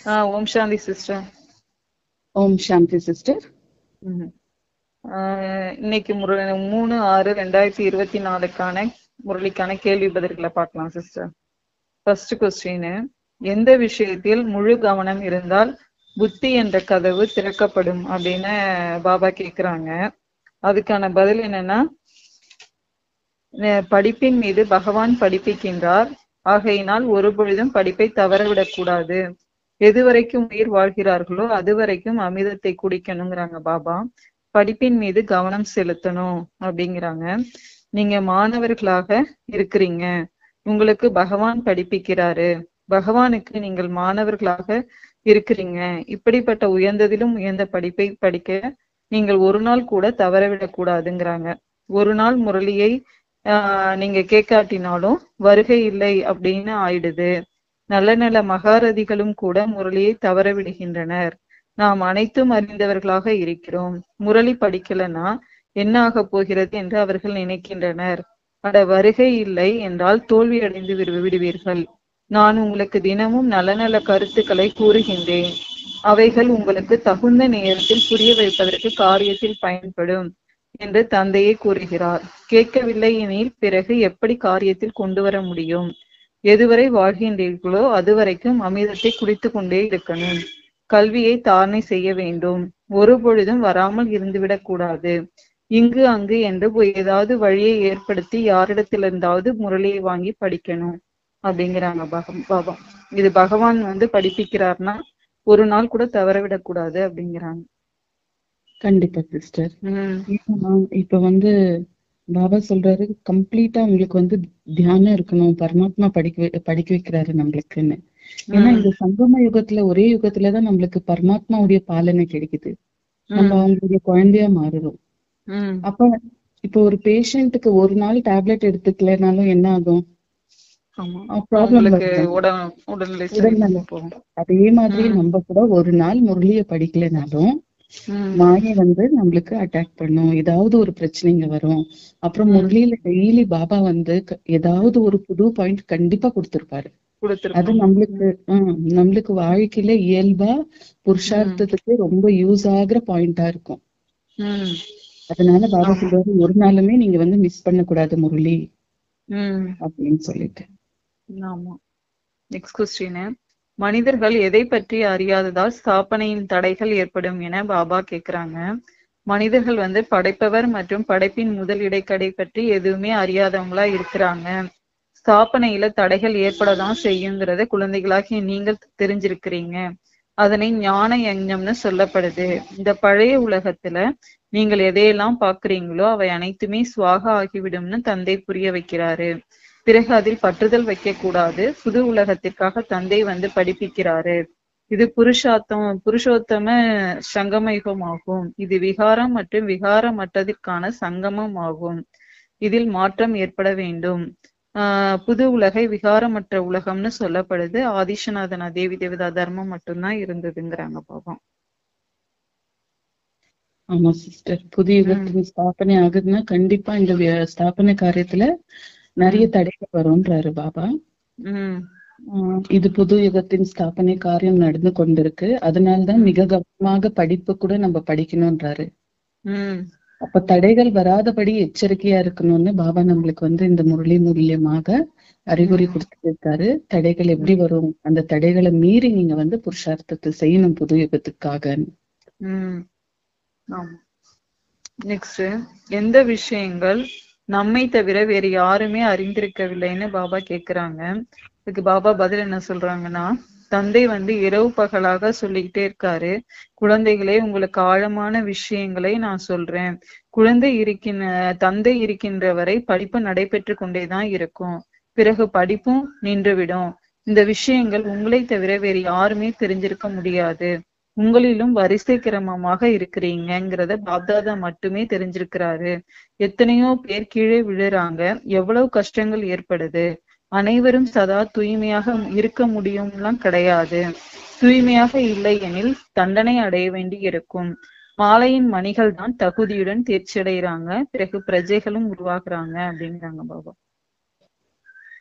ஓம் சாந்தி sister. ஓம் சாந்தி sister. இன்னைக்கு 3/6/2024 முரளிக்கான கேள்வி பதில்களை பார்க்கலாம் சிஸ்டர். ஃபர்ஸ்ட் கொஸ்டின், எந்த விஷயத்தில் முழு கவனம் இருந்தால் புத்தி என்ற கதவு திறக்கப்படும் அப்படின்னு பாபா கேக்குறாங்க. அதுக்கான பதில் என்னன்னா, படிப்பின் மீது பகவான் படிப்பிக்கின்றார், ஆகையினால் ஒரு பொழுதும் படிப்பை தவறவிடக் கூடாது. எதுவரைக்கும் உயிர் வாழ்கிறார்களோ அது வரைக்கும் அமிர்தத்தை குடிக்கணுங்கிறாங்க பாபா. படிப்பின் மீது கவனம் செலுத்தணும் அப்படிங்கிறாங்க. நீங்க மாணவர்களாக இருக்கிறீங்க, உங்களுக்கு பகவான் படிப்பிக்கிறாரு, பகவானுக்கு நீங்கள் மாணவர்களாக இருக்கிறீங்க. இப்படிப்பட்ட உயர்ந்ததிலும் உயர்ந்த படிப்பை படிக்க நீங்கள் ஒரு நாள் கூட தவறவிடக் கூடாதுங்கிறாங்க. ஒரு நாள் முரளியை நீங்க கேட்காட்டினாலும் வருகை இல்லை அப்படின்னு ஆயிடுது. நல்ல நல்ல மகாரதிகளும் கூட முரளியை தவற விடுகின்றனர். நாம் அனைத்தும் அறிந்தவர்களாக இருக்கிறோம், முரளி படிக்கலன்னா என்ன ஆக போகிறது என்று அவர்கள் நினைக்கின்றனர். அட, வருகை இல்லை என்றால் தோல்வி அடைந்து விடுவீர்கள். நான் உங்களுக்கு தினமும் நல்ல நல்ல கருத்துக்களை கூறுகின்றேன், அவைகள் உங்களுக்கு தகுந்த நேரத்தில் புரிய வைப்பதற்கு காரியத்தில் பயன்படும் என்று தந்தையே கூறுகிறார். கேட்கவில்லை எனில் பிறகு எப்படி காரியத்தில் கொண்டு வர முடியும்? எதுவரை வாழ்கின்றீர்களோ அதுவரைக்கும் அமிர்தத்தை குடித்து கொண்டே இருக்கணும். கல்வியை தாரணை செய்ய வேண்டும், ஒரு பொழுதும் வராமல் இருந்துவிடக் கூடாது. இங்கு அங்கு என்று ஏதாவது வழியை ஏற்படுத்தி யாரிடத்திலிருந்தாவது முரளியை வாங்கி படிக்கணும் அப்படிங்கிறாங்க பாபா. இது பகவான் படிப்பிக்கிறார்னா ஒரு நாள் கூட தவறவிடக் கூடாது அப்படிங்கிறாங்க. கண்டிப்பா சிஸ்டர். இப்ப பாபா சொல்றாரு, கம்ப்ளீட்டா உங்களுக்கு தியானம் இருக்கணும், பரமாத்மா படிக்க வைக்கிறாரு நம்மளுக்குன்னு. ஏன்னா இந்த சங்கம யுகத்துல ஒரே யுகத்துலதான் நம்மளுக்கு பரமாத்மாவுடைய பாலனை கிடைக்குது, நம்ம அவங்களுடைய குழந்தையா மாறுறோம். அப்ப இப்ப ஒரு பேஷண்ட்டுக்கு ஒரு நாள் டேப்லெட் எடுத்துக்கலனாலும் என்ன ஆகும்? அதே மாதிரி நம்ம கூட ஒரு நாள் முரளிய படிக்கலனாலும் மாயை நம்மளுக்கு அட்டாக் பண்ணும், ஏதாவது ஒரு பிரச்சனைங்க வரும். அப்புறம் முரளியில டெய்லி பாபா ஏதாவது ஒரு புது பாயிண்ட் கண்டிப்பா கொடுத்திருப்பாரு. அது நம்மளுக்கு வாழ்க்கையில இயல்பா புருஷார்த்தத்துக்கு ரொம்ப யூஸ் ஆகுற பாயிண்டா இருக்கும். அதனால பாபா சொல்றாரு, ஒரு நாளுமே நீங்க மிஸ் பண்ண கூடாது முரளி அப்படின்னு சொல்லிட்டு. ஆமா. நெக்ஸ்ட் கொஸ்டின், மனிதர்கள் எதை பற்றி அறியாததால் ஸ்தாபனையின் தடைகள் ஏற்படும் என பாபா கேக்குறாங்க. மனிதர்கள் படைப்பவர் மற்றும் படைப்பின் முதல் இடைக்கடை பற்றி எதுவுமே அறியாதவங்களா இருக்கிறாங்க. ஸ்தாபனையில தடைகள் ஏற்படதான் செய்யுங்கிறத குழந்தைகளாகிய நீங்கள் தெரிஞ்சிருக்கிறீங்க. அதனை ஞான யஞம்னு சொல்லப்படுது. இந்த பழைய உலகத்துல நீங்கள் எதையெல்லாம் பாக்குறீங்களோ அவை அனைத்துமே சுவாகா ஆகிவிடும்னு தந்தை புரிய வைக்கிறாரு. பிறகு அதில் பற்றுதல் வைக்க கூடாது. புது உலகத்திற்காக தந்தை படிப்பிக்கிறாரு. இது புருஷோத்தம சங்கமயுகம் ஆகும். இது விகாரம் மற்றும் விகாரமற்றதற்கான சங்கமம் ஆகும். இதில் மாற்றம் ஏற்பட வேண்டும். புது உலகை விகாரமற்ற உலகம்னு சொல்லப்படுது. ஆதிசநாதனா தேவி தேவதா தர்மம் மட்டும்தான் இருந்ததுங்கிறாங்க பாபா. ஆமா சிஸ்டர், புது யுகத்தின் ஸ்தாபனை ஆகுதுன்னா கண்டிப்பா இந்த ஸ்தாபனை காரியத்துல நிறைய தடைகள் வரும்ன்றாரு பாபா. இது புது யுகத்தின் ஸ்தாபனை காரியம் நடந்து கொண்டிருக்கு, அதனால்தான் மிக கவனமாக படிப்பு கூட நம்ம படிக்கணும்ன்றாரு. அப்ப தடைகள் வராதபடி எச்சரிக்கையா இருக்கணும்னு பாபா நம்மளுக்கு இந்த முரளி மூலியமாக அறிகுறி கொடுத்துட்டு இருக்காரு. தடைகள் எப்படி வரும், அந்த தடைகளை மீறி நீங்க புருஷார்த்தத்தை செய்யணும் புது யுகத்துக்காக. நெக்ஸ்ட், எந்த விஷயங்கள் நம்மை தவிர வேறு யாருமே அறிந்திருக்கவில்லைன்னு பாபா கேக்குறாங்க. இதுக்கு பாபா பதில் என்ன சொல்றாங்கன்னா, தந்தை இரவு பகலாக சொல்லிக்கிட்டே இருக்காரு, குழந்தைகளே உங்களுக்கு ஆழமான விஷயங்களை நான் சொல்றேன். தந்தை இருக்கின்ற வரை படிப்பு நடைபெற்று கொண்டேதான் இருக்கும், பிறகு படிப்பும் நின்றுவிடும். இந்த விஷயங்கள் உங்களை தவிர வேறு யாருமே தெரிஞ்சிருக்க முடியாது. உங்களிலும் வரிசை கிரமமாக இருக்கிறீங்கிறத பாப்தாதா மட்டுமே தெரிஞ்சிருக்கிறாரு. எத்தனையோ பேர் கீழே விழுறாங்க, எவ்வளவு கஷ்டங்கள் ஏற்படுது. அனைவரும் சதா தூய்மையாக இருக்க முடியும்லாம் கிடையாது. தூய்மையாக இல்லை எனில் தண்டனை அடைய வேண்டி இருக்கும். மாலையின் மணிகள் தான் தகுதியுடன் தேர்ச்சி அடைகிறாங்க, பிறகு பிரஜைகளும் உருவாக்குறாங்க அப்படிங்கிறாங்க பாபா.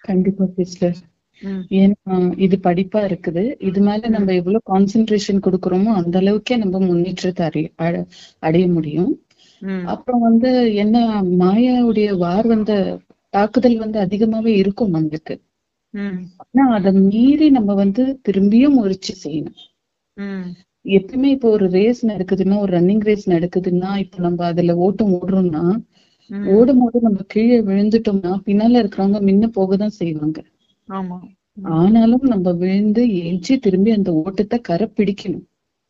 கண்டிப்பா சிஸ்டர். ம் ஏன்னா இது படிப்பா இருக்குது. இது மேல நம்ம எவ்வளவு கான்சென்ட்ரேஷன் கொடுக்கறோமோ அந்த அளவுக்கே நம்ம முன்னேற்றத்தை அடைய முடியும். ம் அப்புறம் என்ன, மாயாவுடைய தாக்குதல் அதிகமாவே இருக்கும் நம்மளுக்கு. ம் ஆனா அதை மீறி நம்ம திரும்பியும் முயற்சி செய்யணும். ம் எப்பவுமே இப்போ ஒரு ரேஸ் நடக்குதுன்னா, ஒரு ரன்னிங் ரேஸ் நடக்குதுன்னா, இப்ப நம்ம அதுல ஓடுறோம்னா, ம் ஓடும் போது நம்ம கீழே விழுந்துட்டோம்னா பின்னால இருக்கிறவங்க முன்ன போகதான் செய்வாங்க. ஆமா. ஆனாலும் நம்ம விழுந்து எஞ்சி திரும்பி அந்த ஓட்டத்தை கரை பிடிக்கணும்.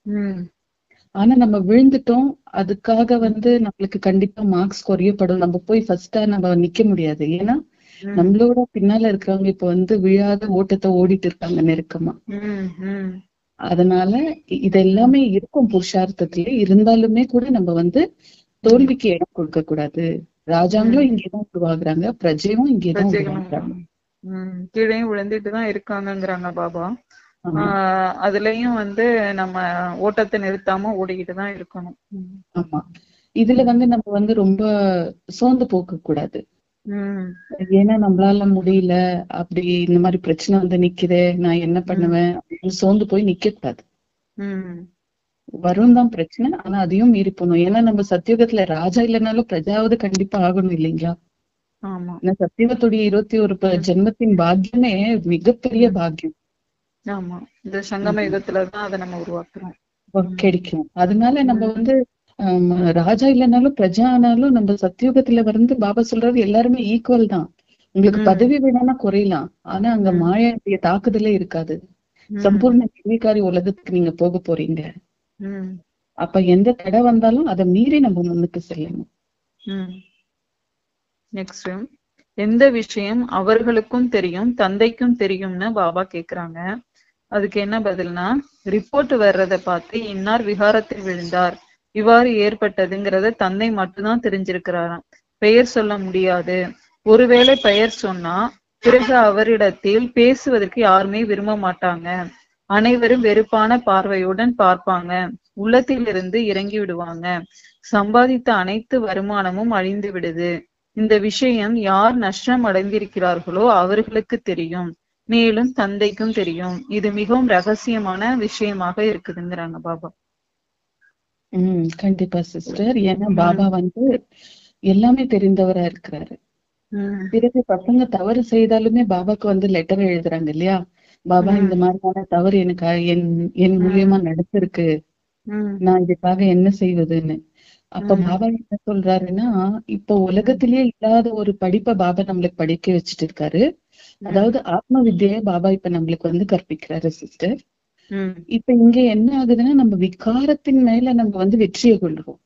ம் ஆனா நம்ம விழுந்துட்டோம், அதுக்காக நம்மளுக்கு கண்டிப்பா மார்க்ஸ் குறையப்படும். நம்ம போய் ஃபர்ஸ்டா நம்ம நிக்க முடியாது. ஏன்னா ம் நம்மளோட பின்னால இருக்கிறவங்க இப்ப விழாத ஓட்டத்தை ஓடிட்டு இருக்காங்க நெருக்கமா. ம் ம் அதனால இதெல்லாமே இருக்கும் புருஷார்த்தத்திலே. இருந்தாலுமே கூட நம்ம தோல்விக்கு இடம் கொடுக்க கூடாது. ராஜாங்களும் இங்கேதான் உருவாகுறாங்க, பிரஜையும் இங்கேதான் உருவாகுறாங்க. கீழையும் விழுந்துட்டுதான் இருக்காங்கங்கிறாங்க பாபா. ஆமா அதுலயும் நம்ம ஓட்டத்தை நிறுத்தாம ஓடிக்கிட்டுதான் இருக்கணும். ஆமா. இதுல நம்ம ரொம்ப சோர்ந்து போக கூடாது. ஏன்னா நம்மளால முடியல, அப்படி இந்த மாதிரி பிரச்சனை நிக்குதே, நான் என்ன பண்ணுவேன் அப்படின்னு சோர்ந்து போய் நிக்க கூடாது. வரும் தான் பிரச்சனை, ஆனா அதையும் மீறி போகணும். ஏன்னா நம்ம சத்தியுகத்துல ராஜா இல்லைனாலும் பிரஜாவது கண்டிப்பா ஆகணும் இல்லைங்களா? ஏன்னா சத்தியுகத்துடைய 21 ஜென்மத்தின் பாக்கியமே மிகப்பெரிய பாக்கியம். ஆமா, இந்த சங்கம யுகத்துலதான் அதை நம்ம உருவாக்குறோம், கிடைக்கும். அதனால நம்ம ராஜா இல்லைனாலும் பிரஜா ஆனாலும் நம்ம சத்தியுகத்துல பாபா சொல்றாரு எல்லாருமே ஈக்குவல் தான். உங்களுக்கு பதவி வேணும்னா குறையலாம், ஆனா அங்க மாயாவுடைய தாக்குதலே இருக்காது. சம்பூர்ண நிர்வீகாரி உலகத்துக்கு நீங்க போக போறீங்க. அப்ப எந்த தடை வந்தாலும் அதை மீறி நம்ம முன்னுக்கு செல்லணும். நெக்ஸ்ட், எந்த விஷயம் அவர்களுக்கும் தெரியும் தந்தைக்கும் தெரியும்னு பாபா கேக்குறாங்க. அதுக்கு என்ன பதில்னா, ரிப்போர்ட் வர்றத பார்த்து இன்னார் விகாரத்தில் விழுந்தார், இவ்வாறு ஏற்பட்டதுங்கிறத தந்தை மட்டும்தான் தெரிஞ்சிருக்கிறாராம். பெயர் சொல்ல முடியாது. ஒருவேளை பெயர் சொன்னா பிறகு அவரிடத்தில் பேசுவதற்கு யாருமே விரும்ப மாட்டாங்க. அனைவரும் வெறுப்பான பார்வையுடன் பார்ப்பாங்க, உள்ளத்திலிருந்து இறங்கி விடுவாங்க. சம்பாதித்த அனைத்து வருமானமும் அழிந்து விடுது. இந்த விஷயம் யார் நஷ்டம் அடைந்திருக்கிறார்களோ அவர்களுக்கு தெரியும், மேலும் தந்தைக்கும் தெரியும். இது மிகவும் ரகசியமான விஷயமாக இருக்குதுங்கிறாங்க பாபா. கண்டிப்பா சிஸ்டர். ஏன்னா பாபா எல்லாமே தெரிந்தவரா இருக்கிறாரு. பிறகு பசங்க தவறு செய்தாலுமே பாபாக்கு லெட்டர் எழுதுறாங்க இல்லையா? பாபா இந்த மாதிரியான தவறு எனக்கு என் மூலியமா நடந்திருக்கு, நான் இதுக்காக என்ன செய்வதுன்னு. அப்ப பாபா என்ன சொல்றாருன்னா, இப்ப உலகத்திலேயே இல்லாத ஒரு படிப்பை பாபா நம்மளுக்கு படிக்க வச்சுட்டு இருக்காரு. அதாவது ஆத்ம வித்தியை பாபா இப்ப நம்மளுக்கு கற்பிக்கிறாரு சிஸ்டர். இப்ப இங்க என்ன ஆகுதுன்னா, நம்ம விகாரத்தின் மேல நம்ம வெற்றியை கொள்றோம்.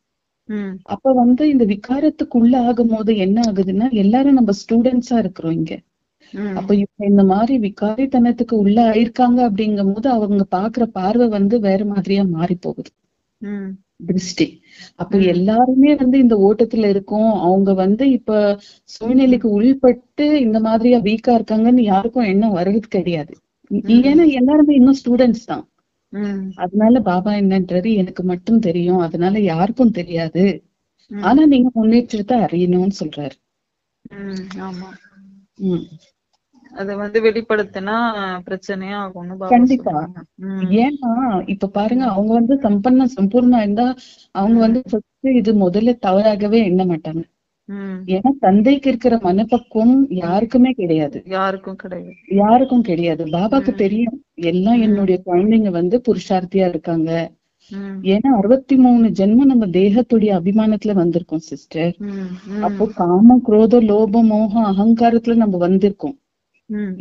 அப்ப இந்த விகாரத்துக்குள்ள ஆகும் போது என்ன ஆகுதுன்னா, எல்லாரும் நம்ம ஸ்டூடெண்ட்ஸா இருக்கிறோம் இங்க. அப்ப இப்ப இந்த மாதிரி விகாரித்தனத்துக்கு உள்ள ஆயிருக்காங்க அப்படிங்கும் போது அவங்க பாக்குற பார்வை வேற மாதிரியா மாறி போகுது, திருஷ்டி. அப்ப எல்லாருமே இந்த ஓட்டத்துல இருக்கும். அவங்க இப்ப சூழ்நிலைக்கு உள்பட்டு இந்த மாதிரியா வீக்கா இருக்காங்கன்னு யாருக்கும் எண்ணம் வர்றது கிடையாது. ஏன்னா எல்லாருமே இன்னும் ஸ்டூடெண்ட்ஸ் தான். அதனால பாபா என்னன்றாரு, எனக்கு மட்டும் தெரியும், அதனால யாருக்கும் தெரியாது, ஆனா நீங்க முன்னேற்றத்தை அறியணும்னு சொல்றாரு. ஆமா, அத வெளிப்படுத்தினா பிரச்சனையா ஆகும். கண்டிப்பா. ஏன்னா இப்ப பாருங்க, அவங்க சம்பூர்ணா இருந்தா அவங்க இது முதல்ல தவறாகவே எண்ண மாட்டாங்க. ஏன்னா தந்தைக்கு இருக்கிற மனப்பக்குவம் யாருக்குமே கிடையாது, யாருக்கும் கிடையாது. பாபாக்கு தெரியும் எல்லாம் என்னுடைய குழந்தைங்க புருஷார்த்தியா இருக்காங்க. ஏன்னா 63 ஜென்மம் நம்ம தேகத்துடைய அபிமானத்துல வந்திருக்கோம் சிஸ்டர். அப்போ காமம், குரோதம், லோபம், மோகம், அகங்காரத்துல நம்ம வந்திருக்கோம்.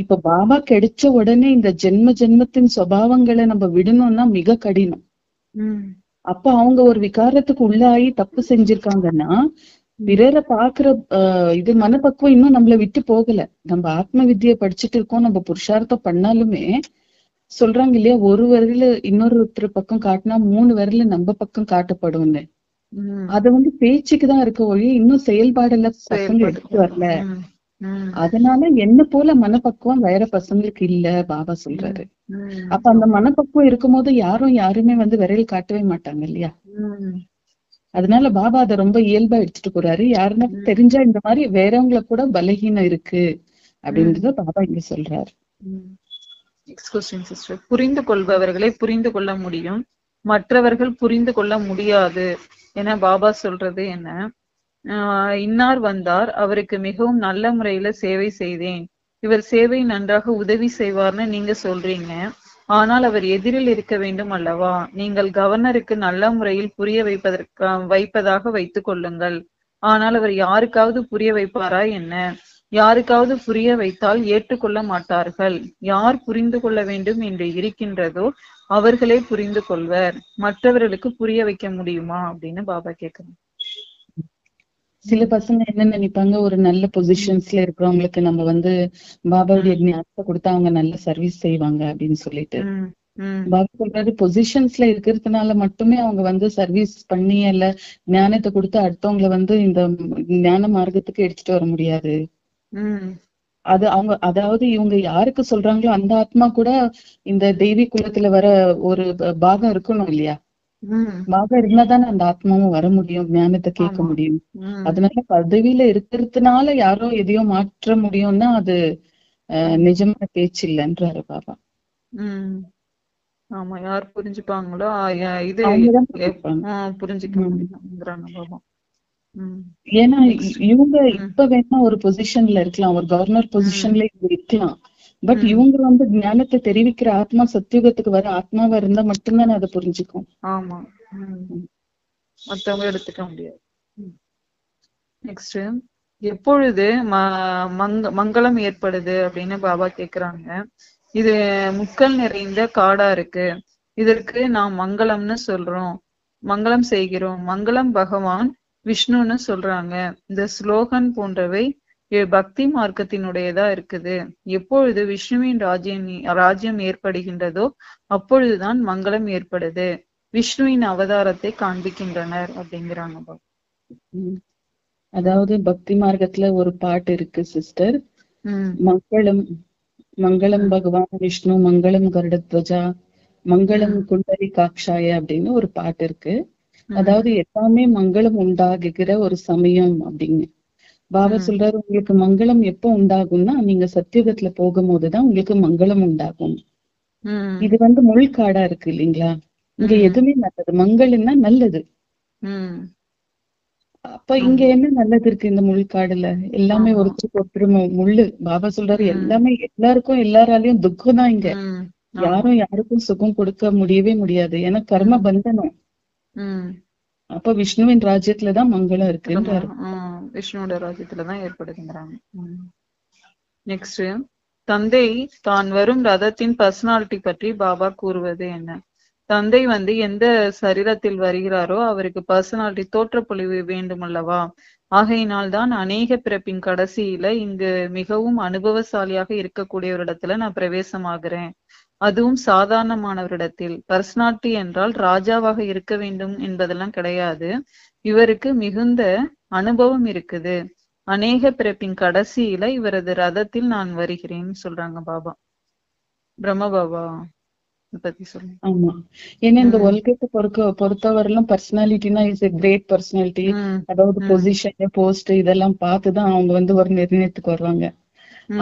இப்ப பாபா கிடைச்ச உடனே இந்த ஜென்மத்தின் சுபாவங்களை நம்ம விடணும்னா மிக கடினம். அப்ப அவங்க ஒரு விகாரத்துக்கு உள்ளாயி தப்பு செஞ்சிருக்காங்கன்னா, பிறரை பாக்குற இது மனப்பக்குவம் இன்னும் நம்மள விட்டு போகல. நம்ம ஆத்ம வித்தியை படிச்சுட்டு இருக்கோம், நம்ம புருஷார்த்தம் பண்ணாலுமே சொல்றாங்க இல்லையா, ஒரு விரல இன்னொருத்தர் பக்கம் காட்டினா 3 விரல நம்ம பக்கம் காட்டப்படும்னு. அது பேச்சுக்குதான் இருக்க ஒழிய இன்னும் செயல்பாடுல பசங்க எடுத்து வரல. அதனால என்ன போல மனப்பக்குவம் வேற பசங்களுக்கு இல்ல பாபா சொல்றாரு. அப்ப அந்த மனப்பக்குவம் இருக்கும் போது யாருமே விரல் காட்டவே மாட்டாங்க இல்லையா? அதனால பாபா அதை ரொம்ப இயல்பா எடுத்துட்டு போறாரு. யாருன்னா தெரிஞ்சா இந்த மாதிரி வேறவங்களை கூட பலகீனம் இருக்கு அப்படின்றத பாபா இங்க சொல்றாரு. Next question sister. புரிந்து கொள்பவர்களை புரிந்து கொள்ள முடியும், மற்றவர்கள் புரிந்து கொள்ள முடியாது என பாபா சொல்றது என்ன? இன்னார் வந்தார், அவருக்கு மிகவும் நல்ல முறையில சேவை செய்தேன், இவர் சேவை நன்றாக உதவி செய்வார்னு நீங்க சொல்றீங்க, ஆனால் அவர் எதிரில் இருக்க வேண்டும் அல்லவா? நீங்கள் கவர்னருக்கு நல்ல முறையில் புரிய வைப்பதாக வைத்துக் கொள்ளுங்கள், ஆனால் அவர் யாருக்காவது புரிய வைப்பாரா என்ன? யாருக்காவது புரிய வைத்தால் ஏற்றுக்கொள்ள மாட்டார்கள். யார் புரிந்து கொள்ள வேண்டும் என்று இருக்கின்றதோ அவர்களே புரிந்து கொள்வர், மற்றவர்களுக்கு புரிய வைக்க முடியுமா அப்படின்னு பாபா கேட்கணும். சில பசங்க என்ன நினைப்பாங்க, ஒரு நல்ல பொசிஷன்ஸ்ல இருக்கிறவங்களுக்கு நம்ம பாபாவுடைய ஞானத்தை கொடுத்தா அவங்க நல்ல சர்வீஸ் செய்வாங்க அப்படின்னு சொல்லிட்டு. பாபா சொல்றாரு, பொசிஷன்ஸ்ல இருக்கிறதுனால மட்டுமே அவங்க சர்வீஸ் பண்ணி அல்ல ஞானத்தை கொடுத்து அடுத்தவங்களை இந்த ஞான மார்க்கத்துக்கு எடுத்துட்டு வர முடியாது. அது அவங்க, அதாவது இவங்க யாருக்கு சொல்றாங்களோ அந்த ஆத்மா கூட இந்த தெய்வீ குலத்துல வர ஒரு பாகம் இருக்கணும் இல்லையா? பாகம் இருந்தாதானே அந்த ஆத்மாவும் வர முடியும், ஞானத்தை கேட்க முடியும். அதனால பதவியில இருக்கிறதுனால யாரோ எதையோ மாற்ற முடியும்னா அது நிஜமான பேச்சு இல்லைன்றாரு பாபா. ஆமா, யார் புரிஞ்சுப்பாங்களோ இது புரிஞ்சுக்க முடியும் பாபா. ஏன்னா இவங்க இப்ப வேணா ஒரு பொசிஷன்ல இருக்கலாம், ஒரு கவர்னர் பொசிஷன்ல இருக்கலாம், பட் இவங்க ஞானத்தை தெரிவிக்கிற ஆத்மா, சத்தியுகத்துக்கு வர ஆத்மாவா இருந்தா மட்டும்தான் அதை புரிஞ்சுக்கும். ஆமா, மத்தவங்க எடுத்துக்க முடியாது. நெக்ஸ்ட், எப்பொழுது மங்களம் ஏற்படுது அப்படின்னு பாபா கேக்குறாங்க. இது முக்கள் நிறைந்த காடா இருக்கு, இதற்கு நாம் மங்களம்னு சொல்றோம், மங்களம் செய்கிறோம். மங்களம் பகவான் விஷ்ணுன்னு சொல்றாங்க. இந்த ஸ்லோகன் போன்றவை பக்தி மார்க்கத்தினுடையதா இருக்குது. எப்பொழுது விஷ்ணுவின் ராஜ்யம் ஏற்படுகின்றதோ அப்பொழுதுதான் மங்களம் ஏற்படுது, விஷ்ணுவின் அவதாரத்தை காண்பிக்கின்றனர் அப்படிங்கிறாங்க. அதாவது பக்தி மார்க்கத்துல ஒரு பாட்டு இருக்கு சிஸ்டர், மங்களம் மங்களம் பகவான் விஷ்ணு, மங்களம் கருடத்வஜா, மங்களம் குண்டலி காக்ஷாய அப்படின்னு ஒரு பாட்டு இருக்கு. அதாவது எல்லாமே மங்களம் உண்டாகுகிற ஒரு சமயம் அப்படின்னு பாபா சொல்றாரு. உங்களுக்கு மங்களம் எப்போ உண்டாகும்னா நீங்க சத்தியுகத்துல போகும்போதுதான் உங்களுக்கு மங்களம் உண்டாகும். இது முள்காடா இருக்கு இல்லைங்களா? இங்க எதுவுமே நல்லது, மங்களம்னா நல்லது. அப்ப இங்க என்ன நல்லது இருக்கு இந்த முள்காடுல? எல்லாமே ஒருத்தருக்கு ஒருத்தர் முள்ளு. பாபா சொல்றாரு எல்லாமே எல்லாருக்கும் எல்லாராலையும் துக்கம் தான் இங்க. யாரும் யாருக்கும் சுகம் கொடுக்க முடியவே முடியாது, ஏன்னா கர்ம பந்தனம். அப்ப விஷ்ணுவின் ராஜ்யத்துலதான் மங்களம் இருக்குன்றாரு. விஷ்ணுவோட ராஜ்யத்துலதான் ஏற்படுதுங்கிறாங்க. நெக்ஸ்ட், தந்தை தான் வரும் ரதத்தின் பர்சனாலிட்டி பற்றி பாபா கூறுவது என்ன? தந்தை எந்த சரீரத்தில் வருகிறாரோ அவருக்கு பர்சனாலிட்டி தோற்றப்பொழிவு வேண்டும் அல்லவா? ஆகையினால் தான் அநேக பிறப்பின் கடைசியில இங்கு மிகவும் அனுபவசாலியாக இருக்கக்கூடிய ஒரு இடத்துல நான் பிரவேசமாகிறேன், அதுவும் சாதாரணமானவரிடத்தில். பர்சனாலிட்டி என்றால் ராஜாவாக இருக்க வேண்டும் என்பதெல்லாம் கிடையாது, இவருக்கு மிகுந்த அனுபவம் இருக்குது. அநேக பிறப்பின் கடைசியில இவரது ரதத்தில் நான் வருகிறேன்னு சொல்றாங்க பாபா. பிரம்ம பாபா பத்தி சொல்லுங்க. ஆமா, ஏன்னா இந்த உலகத்தை பொறுத்தவரையிலும் பர்சனாலிட்டினா இஸ் எ கிரேட் பர்சனாலிட்டி. அதாவது பொசிஷன், போஸ்ட் இதெல்லாம் பார்த்துதான் அவங்க ஒரு நிர்ணயத்துக்கு வருவாங்க.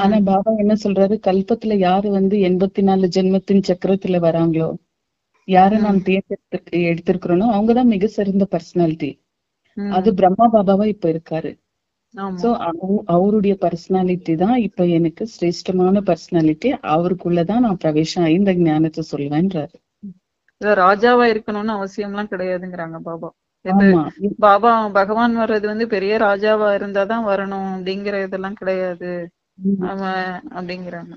ஆனா பாபா என்ன சொல்றாரு, கல்பத்துல யாரு 84 ஜென்மத்தின் சக்கரத்துல வராங்களோ, யார நான் தேர்ந்தெடுத்து எடுத்திருக்கிறோனோ அவங்கதான் மிக சிறந்த பர்சனாலிட்டி. அது பிரம்மா பாபாவா இப்ப இருக்காரு. சோ அவருடைய பர்சனாலிட்டி தான் இப்ப எனக்கு சிரேஷ்டமான பர்சனாலிட்டி. அவருக்குள்ளதான் நான் பிரவேசம் ஆகி இந்த ஞானத்தை சொல்லுவேன்றாரு. ராஜாவா இருக்கணும்னு அவசியம் எல்லாம் கிடையாதுங்கிறாங்க பாபா. பாபா பகவான் வர்றது பெரிய ராஜாவா இருந்தாதான் வரணும் அப்படிங்கிற இதெல்லாம் கிடையாது அப்படிங்கிறாங்க.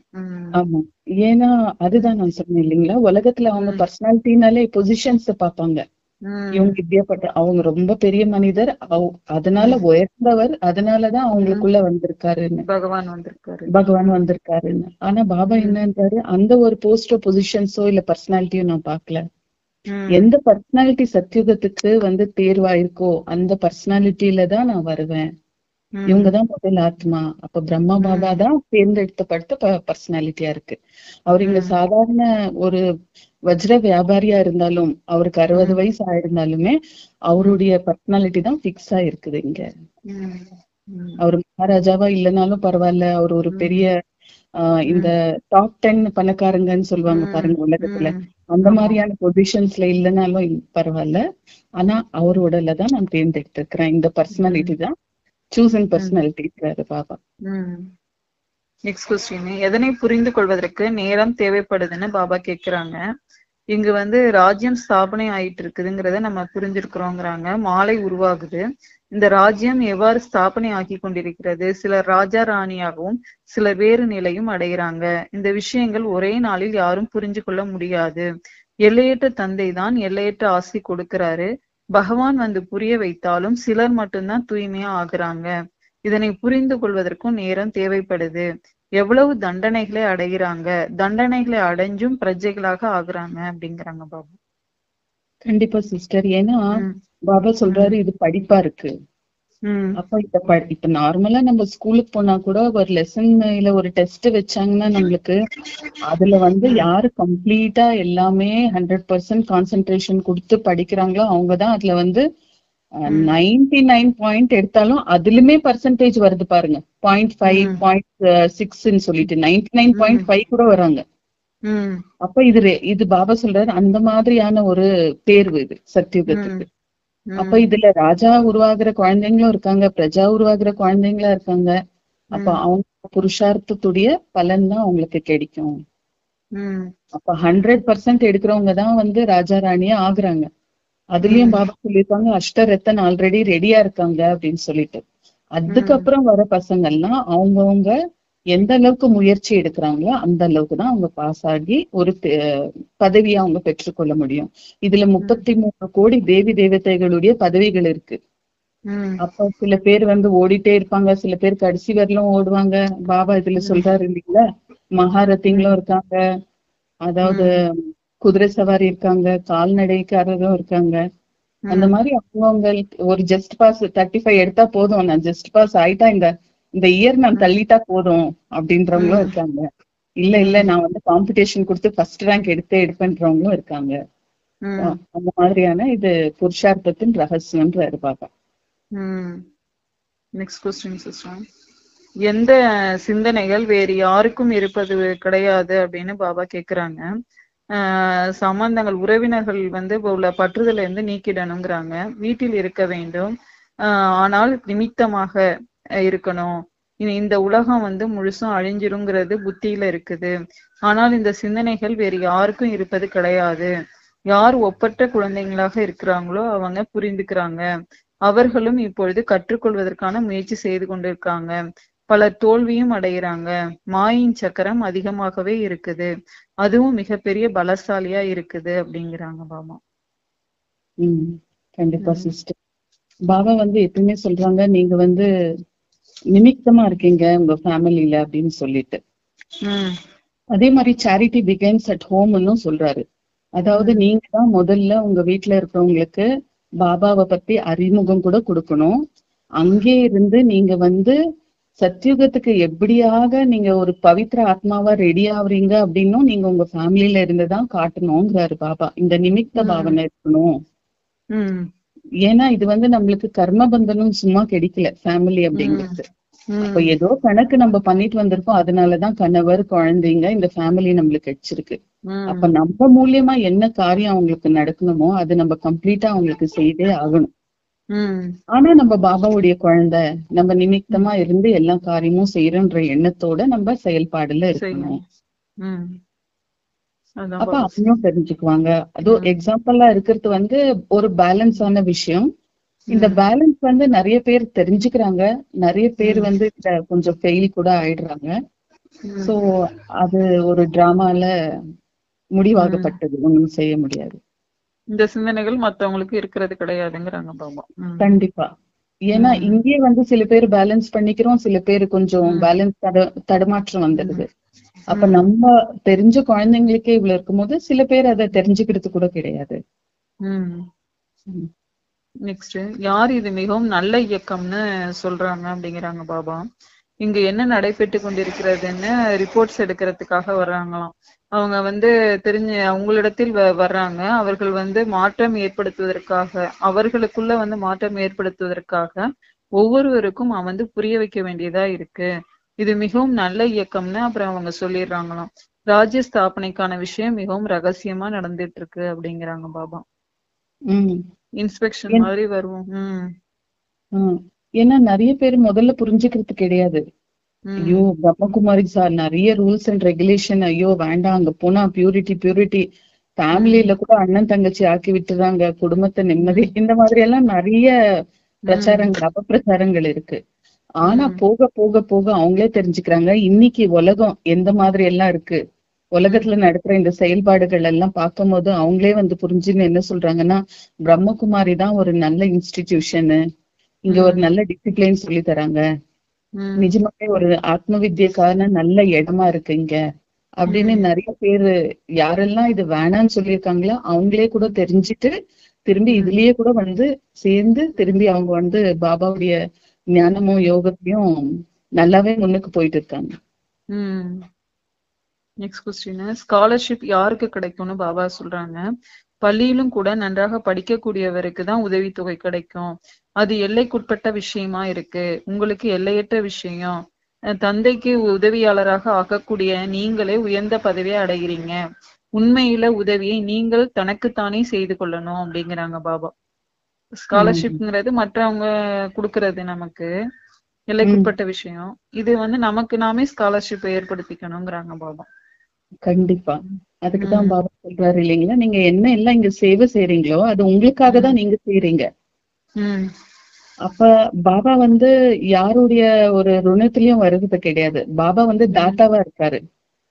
ஆமா, ஏன்னா அதுதான் நான் சொன்னேன் இல்லைங்களா, உலகத்துல அவங்க பர்சனாலிட்டினாலே பொசிஷன்ஸ் பாப்பாங்க. இவங்க இப்படியாப்பட்ட, அவங்க ரொம்ப பெரிய மனிதர், அதனால உயர்ந்தவர், அதனாலதான் அவங்களுக்குள்ள வந்திருக்காருன்னு, பகவான் வந்திருக்காருன்னு. ஆனா பாபா என்னன்றாரு, அந்த ஒரு போஸ்டோ பொசிஷன்ஸோ இல்ல பர்சனாலிட்டியோ நான் பாக்கல. எந்த பர்சனாலிட்டி சத்தியுகத்துக்கு தேர்வாயிருக்கோ அந்த பர்சனாலிட்டியில தான் நான் வருவேன். இவங்கதான் முதல் ஆத்மா. அப்ப பிரம்மா பாபா தான் தேர்ந்தெடுத்தப்பட்ட பர்சனாலிட்டியா இருக்கு. அவர் இங்க சாதாரண ஒரு வஜ்ர வியாபாரியா இருந்தாலும், அவருக்கு 60 வயசு ஆயிருந்தாலுமே அவருடைய பர்சனாலிட்டி தான் பிக்ஸ் ஆயிருக்குது இங்க. அவர் மகாராஜாவா இல்லைனாலும் பரவாயில்ல, அவர் ஒரு பெரிய இந்த டாப் 10 பணக்காரங்கன்னு சொல்லுவாங்க பாருங்க உலகத்துல, அந்த மாதிரியான பொசிஷன்ஸ்ல இல்லைனாலும் பரவாயில்ல, ஆனா அவரோடல தான் நான் தேர்ந்தெடுத்திருக்கிறேன். இந்த பர்சனாலிட்டி தான் சூசன் பர்சனாலிட்டி பாபா. நெக்ஸ்ட் கொஸ்டின், எதனை புரிந்து கொள்வதற்கு நேரம் தேவைப்படுதுன்னு பாபா கேக்குறாங்க. இங்க ராஜ்யம் ஸ்தாபனை ஆயிட்டு இருக்குதுங்கிறத நம்ம புரிஞ்சிருக்கிறோங்கிறாங்க. மாலை உருவாகுது. இந்த ராஜ்யம் எவ்வாறு ஸ்தாபனை ஆக்கி கொண்டிருக்கிறது, சிலர் ராஜா ராணியாகவும் சிலர் வேறு நிலையும் அடைகிறாங்க. இந்த விஷயங்கள் ஒரே நாளில் யாரும் புரிஞ்சு கொள்ள முடியாது. எல்லையற்ற தந்தை தான் எல்லையற்ற ஆசி கொடுக்கிறாரு. பகவான் புரிய வைத்தாலும் சிலர் மட்டும்தான் தூய்மையா ஆகுறாங்க. இதனை புரிந்து கொள்வதற்கும் நேரம் தேவைப்படுது. எவ்வளவு தண்டனைகளை அடைகிறாங்க, தண்டனைகளை அடைஞ்சும் பிரஜைகளாக ஆகுறாங்க அப்படிங்கிறாங்க பாபா. கண்டிப்பா சிஸ்டர். ஏன்னா பாபா சொல்றாரு இது படிப்பா இருக்கு. அப்ப இப்ப நார்மலா நம்ம ஸ்கூலுக்கு போனா கூட ஒரு லெசன் இல்ல ஒரு டெஸ்ட் வச்சாங்கன்னா நம்மளுக்கு அதுல யாரு கம்ப்ளீட்டா எல்லாமே 100% கான்சென்ட்ரேஷன் கொடுத்து படிக்கிறாங்களோ அவங்கதான் அதுல 99 பாயிண்ட் எடுத்தாலும் அதுலயுமே பர்சன்டேஜ் வருது பாருங்க. 0.5 0.6 சொல்லிட்டு 99.5 கூட வராங்க. அப்ப இது பாபா சொல்றாரு அந்த மாதிரியான ஒரு தேர்வு இது சத்தியுகத்துக்கு. அப்ப இதுல ராஜா உருவாகிற குழந்தைங்களும் இருக்காங்க, பிரஜா உருவாகிற குழந்தைங்களா இருக்காங்க. அப்ப அவங்க புருஷார்த்தத்துடைய பலன் தான் அவங்களுக்கு கிடைக்கும். அப்ப 100% எடுக்கிறவங்க தான் ராஜா ராணியா ஆகுறாங்க. அதுலயும் பாபா சொல்லியிருக்காங்க அஷ்டரத்தன் ஆல்ரெடி ரெடியா இருக்காங்க அப்படின்னு சொல்லிட்டு. அதுக்கப்புறம் வர பசங்க எல்லாம் அவங்கவுங்க எந்த அளவுக்கு முயற்சி எடுக்கிறாங்களோ அந்த அளவுக்கு தான் அவங்க பாஸ் ஆகி ஒரு பதவியை அவங்க பெற்றுக்கொள்ள முடியும். இதுல 33 கோடி தேவி தேவதைகளுடைய பதவிகள் இருக்கு. அப்ப சில பேர் ஓடிட்டே இருப்பாங்க, சில பேர் கடைசி வரலும் ஓடுவாங்க. பாபா இதுல சொல்றாரு இல்லைங்களா, மகாரத்திங்களும் இருக்காங்க, அதாவது குதிரை சவாரி இருக்காங்க, கால்நடைக்காரரும் இருக்காங்க. அந்த மாதிரி அவங்க ஒரு ஜஸ்ட் பாஸ் 35 எடுத்தா போதும், நான் ஜஸ்ட் பாஸ் ஆயிட்டா இந்த இயர் நான் தள்ளிட்டா போதும் அப்படின்றவங்களும் இருக்காங்க. இல்ல நான் காம்படிஷன் கொடுத்து ஃபர்ஸ்ட் ரேங்க் எடுப்பேன்றவங்களும் இருக்காங்க. அந்த மாதிரியான இது புருஷார்த்தத்தின் ரகசியம்ன்றாரு பாபா. நெக்ஸ்ட் கொஸ்டின் சிஸ்டர், எந்த சிந்தனைகள் வேறு யாருக்கும் இருப்பது கிடையாது அப்படின்னு பாபா கேக்குறாங்க. சம்பந்தங்கள் உறவினர்கள் உள்ள பற்றுதல நீக்கிடணுங்கிறாங்க. வீட்டில் இருக்க வேண்டும், ஆனால் நிமித்தமாக இருக்கணும். இந்த உலகம் முழுசும் அழிஞ்சிருங்கிறது புத்தியில இருக்குது. ஆனால் இந்த சிந்தனைகள் வேறு யாருக்கும் இருப்பது கிடையாது. யார் ஒப்பற்ற குழந்தைங்களாக இருக்கிறாங்களோ அவங்க புரிந்துக்கிறாங்க. அவர்களும் இப்பொழுது கற்றுக்கொள்வதற்கான முயற்சி செய்து கொண்டிருக்காங்க. பலர் தோல்வியும் அடைகிறாங்க. மாயின் சக்கரம் அதிகமாகவே இருக்குது, அதுவும் மிகப்பெரிய பலசாலியா இருக்குது அப்படிங்கிறாங்க பாபா. கண்டிப்பா சிஸ்டர். பாபா எப்பவுமே சொல்றாங்க நீங்க நிமித்தமா இருக்கீங்க உங்க ஃபேமிலில அப்படின்னு சொல்லிட்டு. அதே மாதிரி சேரிட்டி பிகின்ஸ் அட் ஹோம்னு சொல்றாரு. அதாவது நீங்க தான் முதல்ல உங்க வீட்டுல இருக்கிறவங்களுக்கு பாபாவை பத்தி அறிமுகம் கூட கொடுக்கணும். அங்கே இருந்து நீங்க சத்தியுகத்துக்கு எப்படியாக நீங்க ஒரு பவித்திர ஆத்மாவா ரெடி ஆகுறீங்க அப்படின்னும் நீங்க உங்க ஃபேமிலில இருந்துதான் காட்டணுங்கிறாரு பாபா. இந்த நிமித்த பாவனை இருக்கணும். ஏன்னா இது நம்மளுக்கு கர்மபந்தனும் சும்மா கிடைக்கல ஃபேமிலி அப்படிங்கிறது. அப்ப ஏதோ கணக்கு நம்ம பண்ணிட்டு வந்திருக்கோம், அதனாலதான் கணவர் குழந்தைங்க இந்த ஃபேமிலி நம்மளுக்கு கிடைச்சிருக்கு. அப்ப நம்ம மூலியமா என்ன காரியம் அவங்களுக்கு நடக்கணுமோ அது நம்ம கம்ப்ளீட்டா அவங்களுக்கு செய்தே ஆகணும். ஆனா நம்ம பாபாவுடைய குழந்தை, நம்ம நிமித்தமா இருந்து எல்லா காரியமும் செய்யறோன்ற எண்ணத்தோட நம்ம செயல்பாடுல இருக்கணும். அப்ப அவங்களும் தெரிஞ்சுக்குவாங்க. அதுவும் எக்ஸாம்பிளா இருக்கிறது ஒரு பேலன்ஸான விஷயம். இந்த பேலன்ஸ் நிறைய பேர் தெரிஞ்சுக்கிறாங்க, நிறைய பேர் கொஞ்சம் ஃபெயில் கூட ஆயிடுறாங்க. சோ அது ஒரு டிராமால முடிவாகப்பட்டது, ஒண்ணும் செய்ய முடியாது. இந்த சிந்தனைகள் மத்தவங்களுக்கு இருக்கிறது கிடையாதுங்கிறாங்க பாபா. கண்டிப்பா. ஏன்னா இங்கே சில பேர் பேலன்ஸ் பண்ணிக்கிறோம், சில பேர் கொஞ்சம் பேலன்ஸ் தடுமாற்றம் வந்துடுது. அப்ப நம்ம தெரிஞ்ச குழந்தைங்களுக்கே இவ்வளவு இருக்கும்போது சில பேர் அதை தெரிஞ்சுக்கிறது கூட கிடையாது. நெக்ஸ்ட், யார் இது மிகவும் நல்ல இயக்கம்னு சொல்றாங்க அப்படிங்கிறாங்க பாபா. இங்க என்ன நடைபெற்று கொண்டிருக்கிறதுன்னு ரிப்போர்ட்ஸ் எடுக்கிறதுக்காக வர்றாங்களாம். அவங்க தெரிஞ்ச அவங்களிடத்தில் வர்றாங்க. அவர்கள் மாற்றம் ஏற்படுத்துவதற்காக, அவர்களுக்குள்ள மாற்றம் ஏற்படுத்துவதற்காக ஒவ்வொருவருக்கும் புரிய வைக்க வேண்டியதா இருக்கு. இது மிகவும் நல்ல இயக்கம்னு அப்புறம் அவங்க சொல்லிடுறாங்களாம். ராஜ்ய ஸ்தாபனைக்கான விஷயம் மிகவும் ரகசியமா நடந்துட்டு இருக்கு அப்படிங்கிறாங்க பாபா. இன்ஸ்பெக்ஷன் மாதிரி வருவோம். ஏன்னா நிறைய பேர் முதல்ல புரிஞ்சுக்கிறது கிடையாது. ஐயோ பிரம்மகுமாரி சார் நிறைய ரூல்ஸ் அண்ட் ரெகுலேஷன், ஐயோ வேண்டாம் அங்க போனா பியூரிட்டி ஃபேமிலியில கூட அண்ணன் தங்கச்சி ஆக்கி விட்டுறாங்க, குடும்பத்தை நிம்மதி, இந்த மாதிரி எல்லாம் நிறைய பிரச்சாரங்கள் அபப்பிரச்சாரங்கள் இருக்கு. ஆனா போக போக போக அவங்களே தெரிஞ்சுக்கிறாங்க இன்னைக்கு உலகம் எந்த மாதிரி எல்லாம் இருக்கு, உலகத்துல நடக்கிற இந்த செயல்பாடுகள் எல்லாம் பார்க்கும் போது அவங்களே வந்து புரிஞ்சுன்னு என்ன சொல்றாங்கன்னா, பிரம்மகுமாரி தான் ஒரு நல்ல இன்ஸ்டிடியூஷனு, இங்க ஒரு நல்ல டிசிப்ளின் சொல்லி தராங்க, நிஜமாவே ஒரு ஆத்ம வித்யக்கான நல்ல இடமா இருக்கு இங்க அப்படின்னு நிறைய பேரு யாரெல்லாம் இது வேணான்னு சொல்லியிருக்காங்களோ அவங்களே கூட தெரிஞ்சுட்டு திரும்பி இதுலயே கூட வந்து சேர்ந்து திரும்பி அவங்க வந்து பாபாவுடைய ஞானமும் யோகத்தையும் நல்லாவே முன்னுக்கு போயிட்டு இருக்காங்க. நெக்ஸ்ட் கொஸ்டின், ஸ்காலர்ஷிப் யாருக்கு கிடைக்கும்னு பாபா சொல்றாங்க. பள்ளியிலும் கூட நன்றாக படிக்கக்கூடியவருக்கு தான் உதவித்தொகை கிடைக்கும். அது எல்லைக்குட்பட்ட விஷயமா இருக்கு, உங்களுக்கு எல்லையற்ற விஷயம். தந்தைக்கு உதவியாளராக ஆக்கக்கூடிய நீங்களே உயர்ந்த பதவியை அடைகிறீங்க. உண்மையில உதவியை நீங்கள் தனக்குத்தானே செய்து கொள்ளணும் அப்படிங்கிறாங்க பாபா. ஸ்காலர்ஷிப்ங்கிறது மற்றவங்க கொடுக்கறது நமக்கு எல்லைக்குட்பட்ட விஷயம். இது வந்து நமக்கு நாமே ஸ்காலர்ஷிப் ஏற்படுத்திக்கணுங்கிறாங்க பாபா. கண்டிப்பா அதுக்குதான் பாபா சொல்றாரு இல்லைங்களா, நீங்க என்ன எல்லாம் இங்க சேவை செய்றீங்களோ அது உங்களுக்காக தான் நீங்க செய்றீங்க. அப்ப பாபா வந்து யாருடைய ஒரு ருணத்திலயும் வருவது கிடையாது. பாபா வந்து தாத்தாவா இருக்காரு.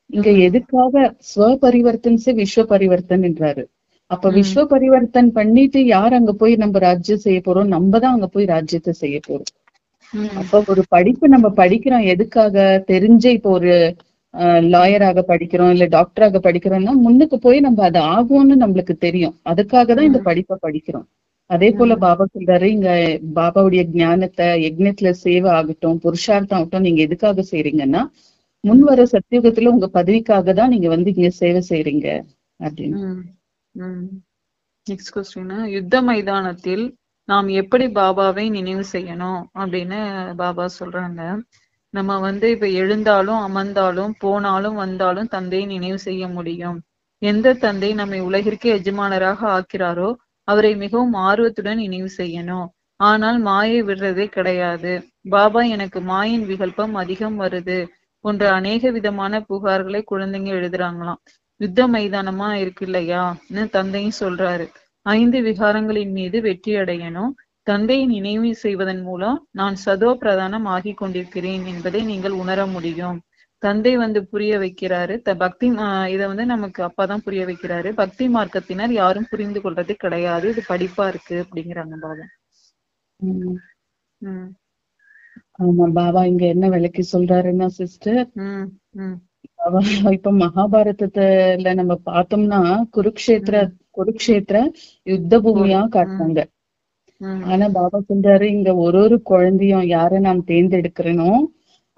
இங்க எதுக்காக ஸ்வ பரிவர்த்தன் விஸ்வ பரிவர்த்தன் என்றாரு. அப்ப விஸ்வ பரிவர்த்தன் பண்ணிட்டு யார் அங்க போய் நம்ம ராஜ்யம் செய்ய போறோம், நம்ம தான் அங்க போய் ராஜ்யத்தை செய்ய போறோம். அப்ப ஒரு படிப்பு நம்ம படிக்கிறோம் எதுக்காக, தெரிஞ்ச இப்போ ஒரு லாயராக படிக்கிறோம் இல்ல டாக்டராக படிக்கிறோம்னா முன்னுக்கு போய் நம்ம அது ஆகும்னு நம்மளுக்கு தெரியும், அதுக்காக தான் இந்த படிப்பை படிக்கிறோம். அதே போல பாபா சொல்றாரு, இங்க பாபாவுடைய ஞானத்தை யக்ஞத்துல சேவை ஆகட்டும் புருஷார்த்தம் ஆகட்டும் நீங்க எதுக்காக செய்றீங்கன்னா முன் வர சத்தியுகத்துல உங்க பதவிக்காக தான் நீங்க வந்து இங்க சேவை செய்றீங்க அப்படின்னு. நெக்ஸ்ட் கொஸ்டின், யுத்த மைதானத்தில் நாம் எப்படி பாபாவை நினைவு செய்யணும் அப்படின்னு பாபா சொல்றாங்க. நம்ம வந்து இப்ப எழுந்தாலும் அமர்ந்தாலும் போனாலும் வந்தாலும் தந்தையை நினைவு செய்ய முடியும். எந்த தந்தை நம்மை உலகிற்கு எஜமானராக ஆக்கிறாரோ அவரை மிகவும் ஆர்வத்துடன் நினைவு செய்யணும். ஆனால் மாயை விடுறதே கிடையாது. பாபா எனக்கு மாயின் விகல்பம் அதிகம் வருது போன்ற அநேக விதமான புகார்களை குழந்தைங்க எழுதுறாங்களாம். யுத்த மைதானமா இருக்கு இல்லையான்னு தந்தையும் சொல்றாரு. 5 விகாரங்களின் மீது வெற்றி அடையணும். தந்தையை நினைவு செய்வதன் மூலம் நான் சதோ பிரதானம் ஆகி கொண்டிருக்கிறேன் என்பதை நீங்கள் உணர முடியும். தந்தை வந்து புரிய வைக்கிறாரு. பக்தி இதை வந்து நமக்கு அப்பாதான் புரிய வைக்கிறாரு. பக்தி மார்க்கத்தினர் யாரும் புரிந்து கொள்றது கிடையாது, இது படிப்பா இருக்கு அப்படிங்கிறாங்க பாபா. ஆமா பாபா இங்க என்ன விளக்கி சொல்றாருன்னா சிஸ்டர், இப்ப மகாபாரதத்துல நம்ம பார்த்தோம்னா குருக்ஷேத்திர யுத்த பூமியா காட்டுறாங்க. ஆனா பாபா சொல்றாரு இங்க ஒரு குழந்தையும் யார நாம் தேர்ந்தெடுக்கிறனோ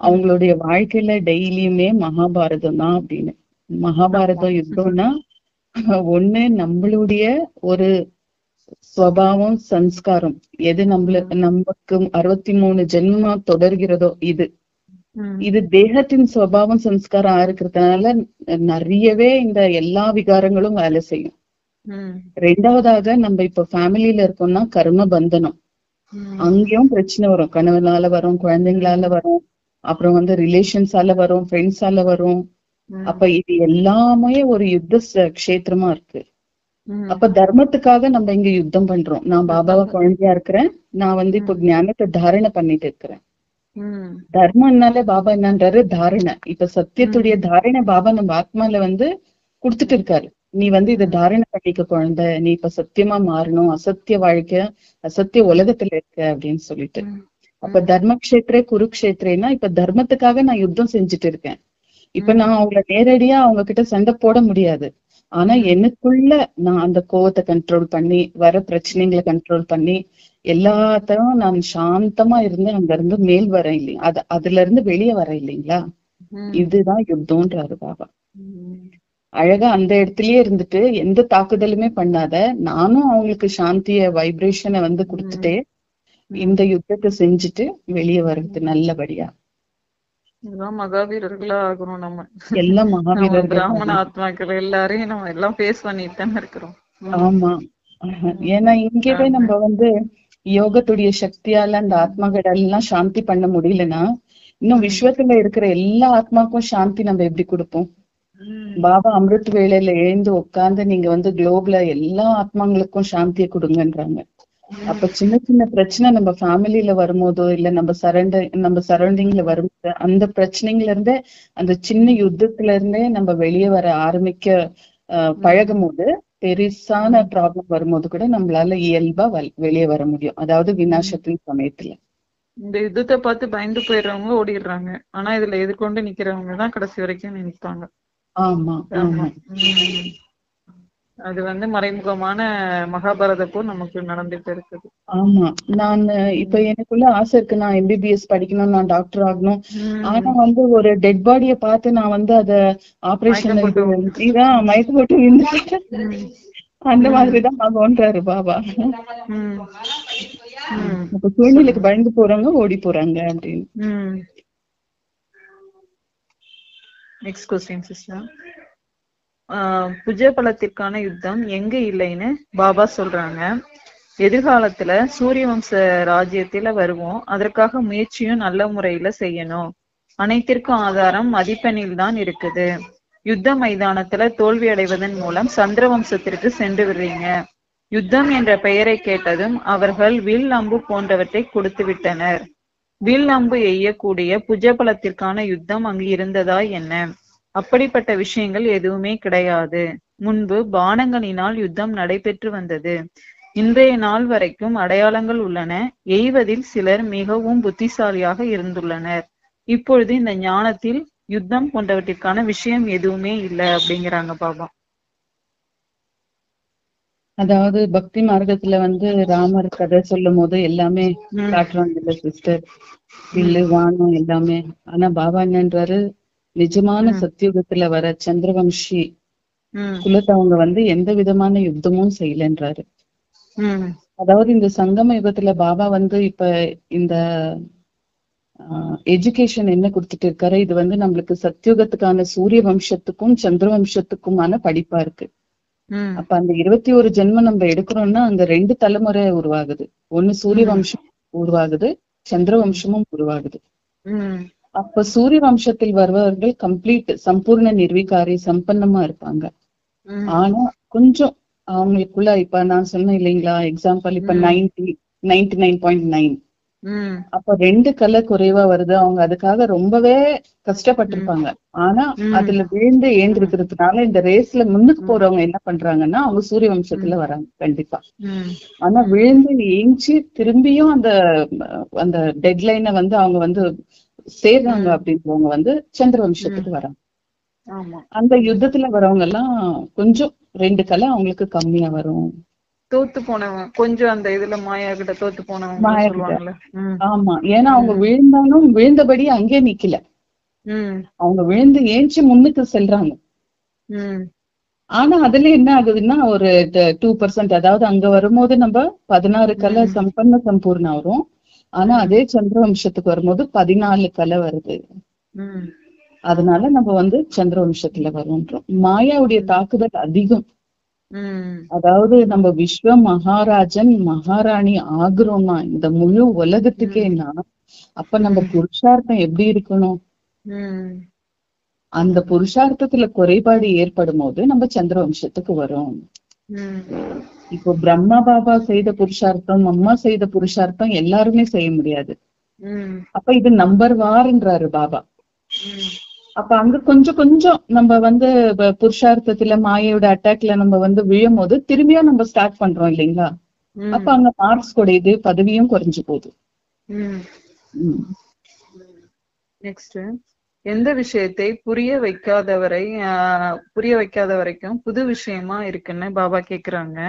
அவங்களுடைய வாழ்க்கையில டெய்லியுமே மகாபாரதம் தான் அப்படின்னு. மகாபாரதம் யுத்தம்னா ஒண்ணு நம்மளுடைய ஒரு ஸ்வபாவம் சம்ஸ்காரம் எது நமக்கு 63 ஜென்மம் தொடர்கிறதோ இது தேகத்தின் சுவாவம் சம்ஸ்காரம் இருக்கிறதுனால நிறையவே இந்த எல்லா விகாரங்களும் வேலை செய்யும். ரெண்டாவதாக நம்ம இப்ப ஃபேமிலியில இருக்கோம்னா கர்ம பந்தனம், அங்கேயும் பிரச்சனை வரும், கணவனால வரும், குழந்தைங்களால வரும், அப்புறம் வந்து ரிலேஷன்ஸால வரும், ஃப்ரெண்ட்ஸால வரும். அப்ப இது எல்லாமே ஒரு யுத்த கஷேத்திரமா இருக்கு. அப்ப தர்மத்துக்காக நம்ம இங்க யுத்தம் பண்றோம். நான் பாபாவா குழந்தையா இருக்கிறேன், நான் வந்து இப்போ ஞானத்தை தாரணை பண்ணிட்டு இருக்கிறேன். தர்மம்னாலே பாபா என்னன்றாரு தாரணை. இப்ப சத்தியத்துடைய தாரணை பாபா நம்ம ஆத்மால வந்து குடுத்துட்டு இருக்காரு. நீ வந்து இதை தாரணை பண்ணிக்க குழந்தை, நீ இப்ப சத்தியமா மாறணும், அசத்திய வாழ்க்கை அசத்திய உலகத்துல இருக்க அப்படின்னு சொல்லிட்டு. அப்ப தர்மக்ஷேத்திரே குருக்ஷேத்திரேனா இப்ப தர்மத்துக்காக நான் யுத்தம் செஞ்சுட்டு இருக்கேன். இப்ப நான் அவங்கள நேரடியா அவங்க கிட்ட சண்டை போட முடியாது. ஆனா எனக்குள்ள நான் அந்த கோவத்தை கண்ட்ரோல் பண்ணி வர பிரச்சனைகளை கண்ட்ரோல் பண்ணி எல்லாத்தையும் நான் சாந்தமா இருந்து அங்க இருந்து மேல் வர இல்லையா, அதுல இருந்து வெளியே வர இல்லைங்களா, இதுதான் யுத்தம்ன்றாரு பாபா. அழகா அந்த இடத்துலயே இருந்துட்டு எந்த தாக்குதலுமே பண்ணாத, நானும் அவங்களுக்கு சாந்திய வைப்ரேஷனை வந்து கொடுத்துட்டே இந்த யுத்தத்தை செஞ்சுட்டு வெளியே வர்றது நல்லபடியா. இதெல்லாம் மகாவீரர்களா ஆகணும் நம்ம. எல்லாம் நம்ம மகாவீரர்கள் பிராமண ஆகணும். ஆத்மாக்கள் எல்லாரையும் நம்ம எல்லாம் ஃபேஸ் பண்ணிட்டு தானே இருக்கிறோம். ஆமா. ஏன்னா இங்கவே நம்ம வந்து யோகத்துடைய சக்தியால அந்த ஆத்மாக்கள் எல்லாம் சாந்தி பண்ண முடியலன்னா இன்னும் விஸ்வத்துல இருக்கிற எல்லா ஆத்மாக்கும் சாந்தி நம்ம எப்படி கொடுப்போம்? பாபா அமிர்த் வேளையில எழுந்து உட்கார்ந்து நீங்க வந்து குளோப்ல எல்லா ஆத்மாங்களுக்கும் சாந்தியை கொடுங்கன்றாங்க. அப்ப சின்ன சின்ன பிரச்சனை நம்ம ஃபேமிலியில வரும்போதோ இல்ல நம்ம சரௌண்டிங்ல வரும்போது அந்த பிரச்சனைகள்ல இருந்தே அந்த சின்ன யுத்தத்துல இருந்தே நம்ம வெளியே வர ஆரம்பிக்க பழகும் போது பெருசான ப்ராப்ளம் வரும்போது கூட நம்மளால இயல்பா வெளியே வர முடியும். அதாவது விநாசத்தின் சமயத்துல. இந்த யுத்தத்தை பார்த்து பயந்து போயிடுறவங்க ஓடிடுறாங்க. ஆனா இதுல எதிர்கொண்டு நிக்கிறவங்க தான் கடைசி வரைக்கும் நினைப்பாங்க. ஆமா ஆமா. அது வந்து மறைமுகமான மகாபாரத போர் நமக்கு நடந்துட்டு இருக்குது. ஆமா. நான் இப்ப எனக்குள்ள ஆசை இருக்கு, நான் எம்பிபிஎஸ் படிக்கணும், நான் டாக்டர் ஆகணும். ஆனா வந்து ஒரு டெட் பாடிய பார்த்து நான் வந்து அத ஆபரேஷன் மயக்க போட்டு விழுந்துட்டேன். அந்த மாதிரிதான் ஆகும்ன்றாரு பாபா. அப்ப சூழ்நிலைக்கு பயந்து போறவங்க ஓடி போறாங்க அப்படின்னு. Next question sister. புஜபலத்திற்கான யுத்தம் எங்க இல்லைன்னு பாபா சொல்றாங்க. எதிர்காலத்துல சூரிய வம்ச ராஜ்யத்துல வருவோம். அதற்காக முயற்சியும் நல்ல முறையில செய்யணும். அனைத்திற்கும் ஆதாரம் மதிப்பெண்ணில் தான் இருக்குது. யுத்த மைதானத்துல தோல்வி அடைவதன் மூலம் சந்திர வம்சத்திற்கு சென்று விடுறீங்க. யுத்தம் என்ற பெயரை கேட்டதும் அவர்கள் வில் அம்பு போன்றவற்றை கொடுத்து விட்டனர். வில் அம்பு எய்யக்கூடிய புஜபலத்திற்கான யுத்தம் அங்கு இருந்ததா என்ன? அப்படிப்பட்ட விஷயங்கள் எதுவுமே கிடையாது. முன்பு பானங்களினால் யுத்தம் நடைபெற்று வந்தது. இன்றைய நாள் வரைக்கும் அடையாளங்கள் உள்ளன. எய்வதில் சிலர் மிகவும் புத்திசாலியாக இருந்துள்ளனர். இப்பொழுது இந்த ஞானத்தில் யுத்தம் போன்றவற்றிற்கான விஷயம் எதுவுமே இல்லை அப்படிங்கிறாங்க பாபா. அதாவது பக்தி மார்க்கத்துல வந்து ராமர் கதை சொல்லும் போது எல்லாமே காட்டுறாங்க இல்ல சிஸ்டர், வில்லு வானம் எல்லாமே. ஆனா பாபா என்னன்றாரு, நிஜமான சத்தியுகத்துல வர சந்திரவம்சி குலத்தவங்க வந்து எந்த விதமான யுத்தமும் செய்யலன்றாரு. அதாவது இந்த சங்கம யுகத்துல பாபா வந்து இப்ப இந்த எஜுகேஷன் என்ன கொடுத்துட்டு இருக்காரு, இது வந்து நம்மளுக்கு சத்தியுகத்துக்கான சூரிய வம்சத்துக்கும் சந்திர வம்சத்துக்குமான படிப்பா இருக்கு. அப்ப அந்த 21 ஜென்மம் நம்ம எடுக்கிறோம்னா அங்க 2 தலைமுறை உருவாகுது. ஒண்ணு சூரிய வம்சம் உருவாகுது, சந்திர வம்சமும் உருவாகுது. அப்ப சூரிய வம்சத்தில் வருபவர்கள் கம்ப்ளீட் சம்பூர்ண நிர்வீகாரி சம்பன்னமா இருப்பாங்க. ஆனா கொஞ்சம் அவங்களுக்குள்ள இப்ப நான் சொன்னேன் இல்லைங்களா, எக்ஸாம்பிள் இப்ப 99.9 அப்ப 2 கலர் குறைவா வருது. அவங்க அதுக்காக ரொம்பவே கஷ்டப்பட்டிருப்பாங்க. ஆனா அதுல விழுந்து ஏந்திருக்கிறதுனால இந்த ரேஸ்ல முன்னுக்கு போறவங்க என்ன பண்றாங்கன்னா அவங்க சூரிய வம்சத்துல வராங்க கண்டிப்பா. ஆனா விழுந்து ஏஞ்சி திரும்பியும் அந்த டெட்லைனை வந்து அவங்க வந்து சேர்றாங்க அப்படின்றவங்க வந்து சந்திர வம்சத்துக்கு வராங்க. அந்த யுத்தத்துல வரவங்க எல்லாம் கொஞ்சம் 2 கலை அவங்களுக்கு கம்மியா வரும். தோத்து போனவங்க கொஞ்சம் அந்த இதுல மாயா கிட்ட தோத்து போனவங்க. ஆமா, ஏன்னா அவங்க விழுந்தாலும் விழுந்தபடி அங்கே நிக்கல. அவங்க விழுந்து ஏஞ்சி முன்னுக்கு செல்றாங்க. ஆனா அதுல என்ன ஆகுதுன்னா ஒரு 2%, அதாவது அங்க வரும்போது நம்ம 16 கலை சம்பன்ன சம்பூர்ண வரும். ஆனா அதே சந்திர வம்சத்துக்கு வரும்போது 14 கலை வருது. அதனால நம்ம வந்து சந்திர வம்சத்துல வரும்ன்றோம். மாயாவுடைய தாக்குதல் அதிகம். அதாவது நம்ம விஸ்வ மகாராஜன் மகாராணி ஆகுறோம்னா இந்த முழு உலகத்துக்கேனா அப்ப நம்ம புருஷார்த்தம் எப்படி இருக்கணும்? அந்த புருஷார்த்தத்துல குறைபாடு ஏற்படும் போது நம்ம சந்திர வம்சத்துக்கு வரும். இப்போ பிரம்மா பாபா செய்த புருஷார்த்தம், அம்மா செய்த புருஷார்த்தம் எல்லாருமே செய்ய முடியாது. அப்ப இது நம்பர் வார்ன்றாரு பாபா. அப்ப அங்க கொஞ்சம் கொஞ்சம் நம்ம வந்து புருஷார்த்தத்துல மாயோட அட்டாக்ல நம்ம வந்து விழும் போது திரும்பியும் நம்ம ஸ்டார்ட் பண்றோம் இல்லைங்களா? அப்ப அங்க மார்க்ஸ் குறையுது, பதவியும் குறைஞ்சு போகுது. நெக்ஸ்ட், எந்த விஷயத்தை புரிய வைக்காத வரைக்கும் புது விஷயமா இருக்குன்னு பாபா கேக்குறாங்க.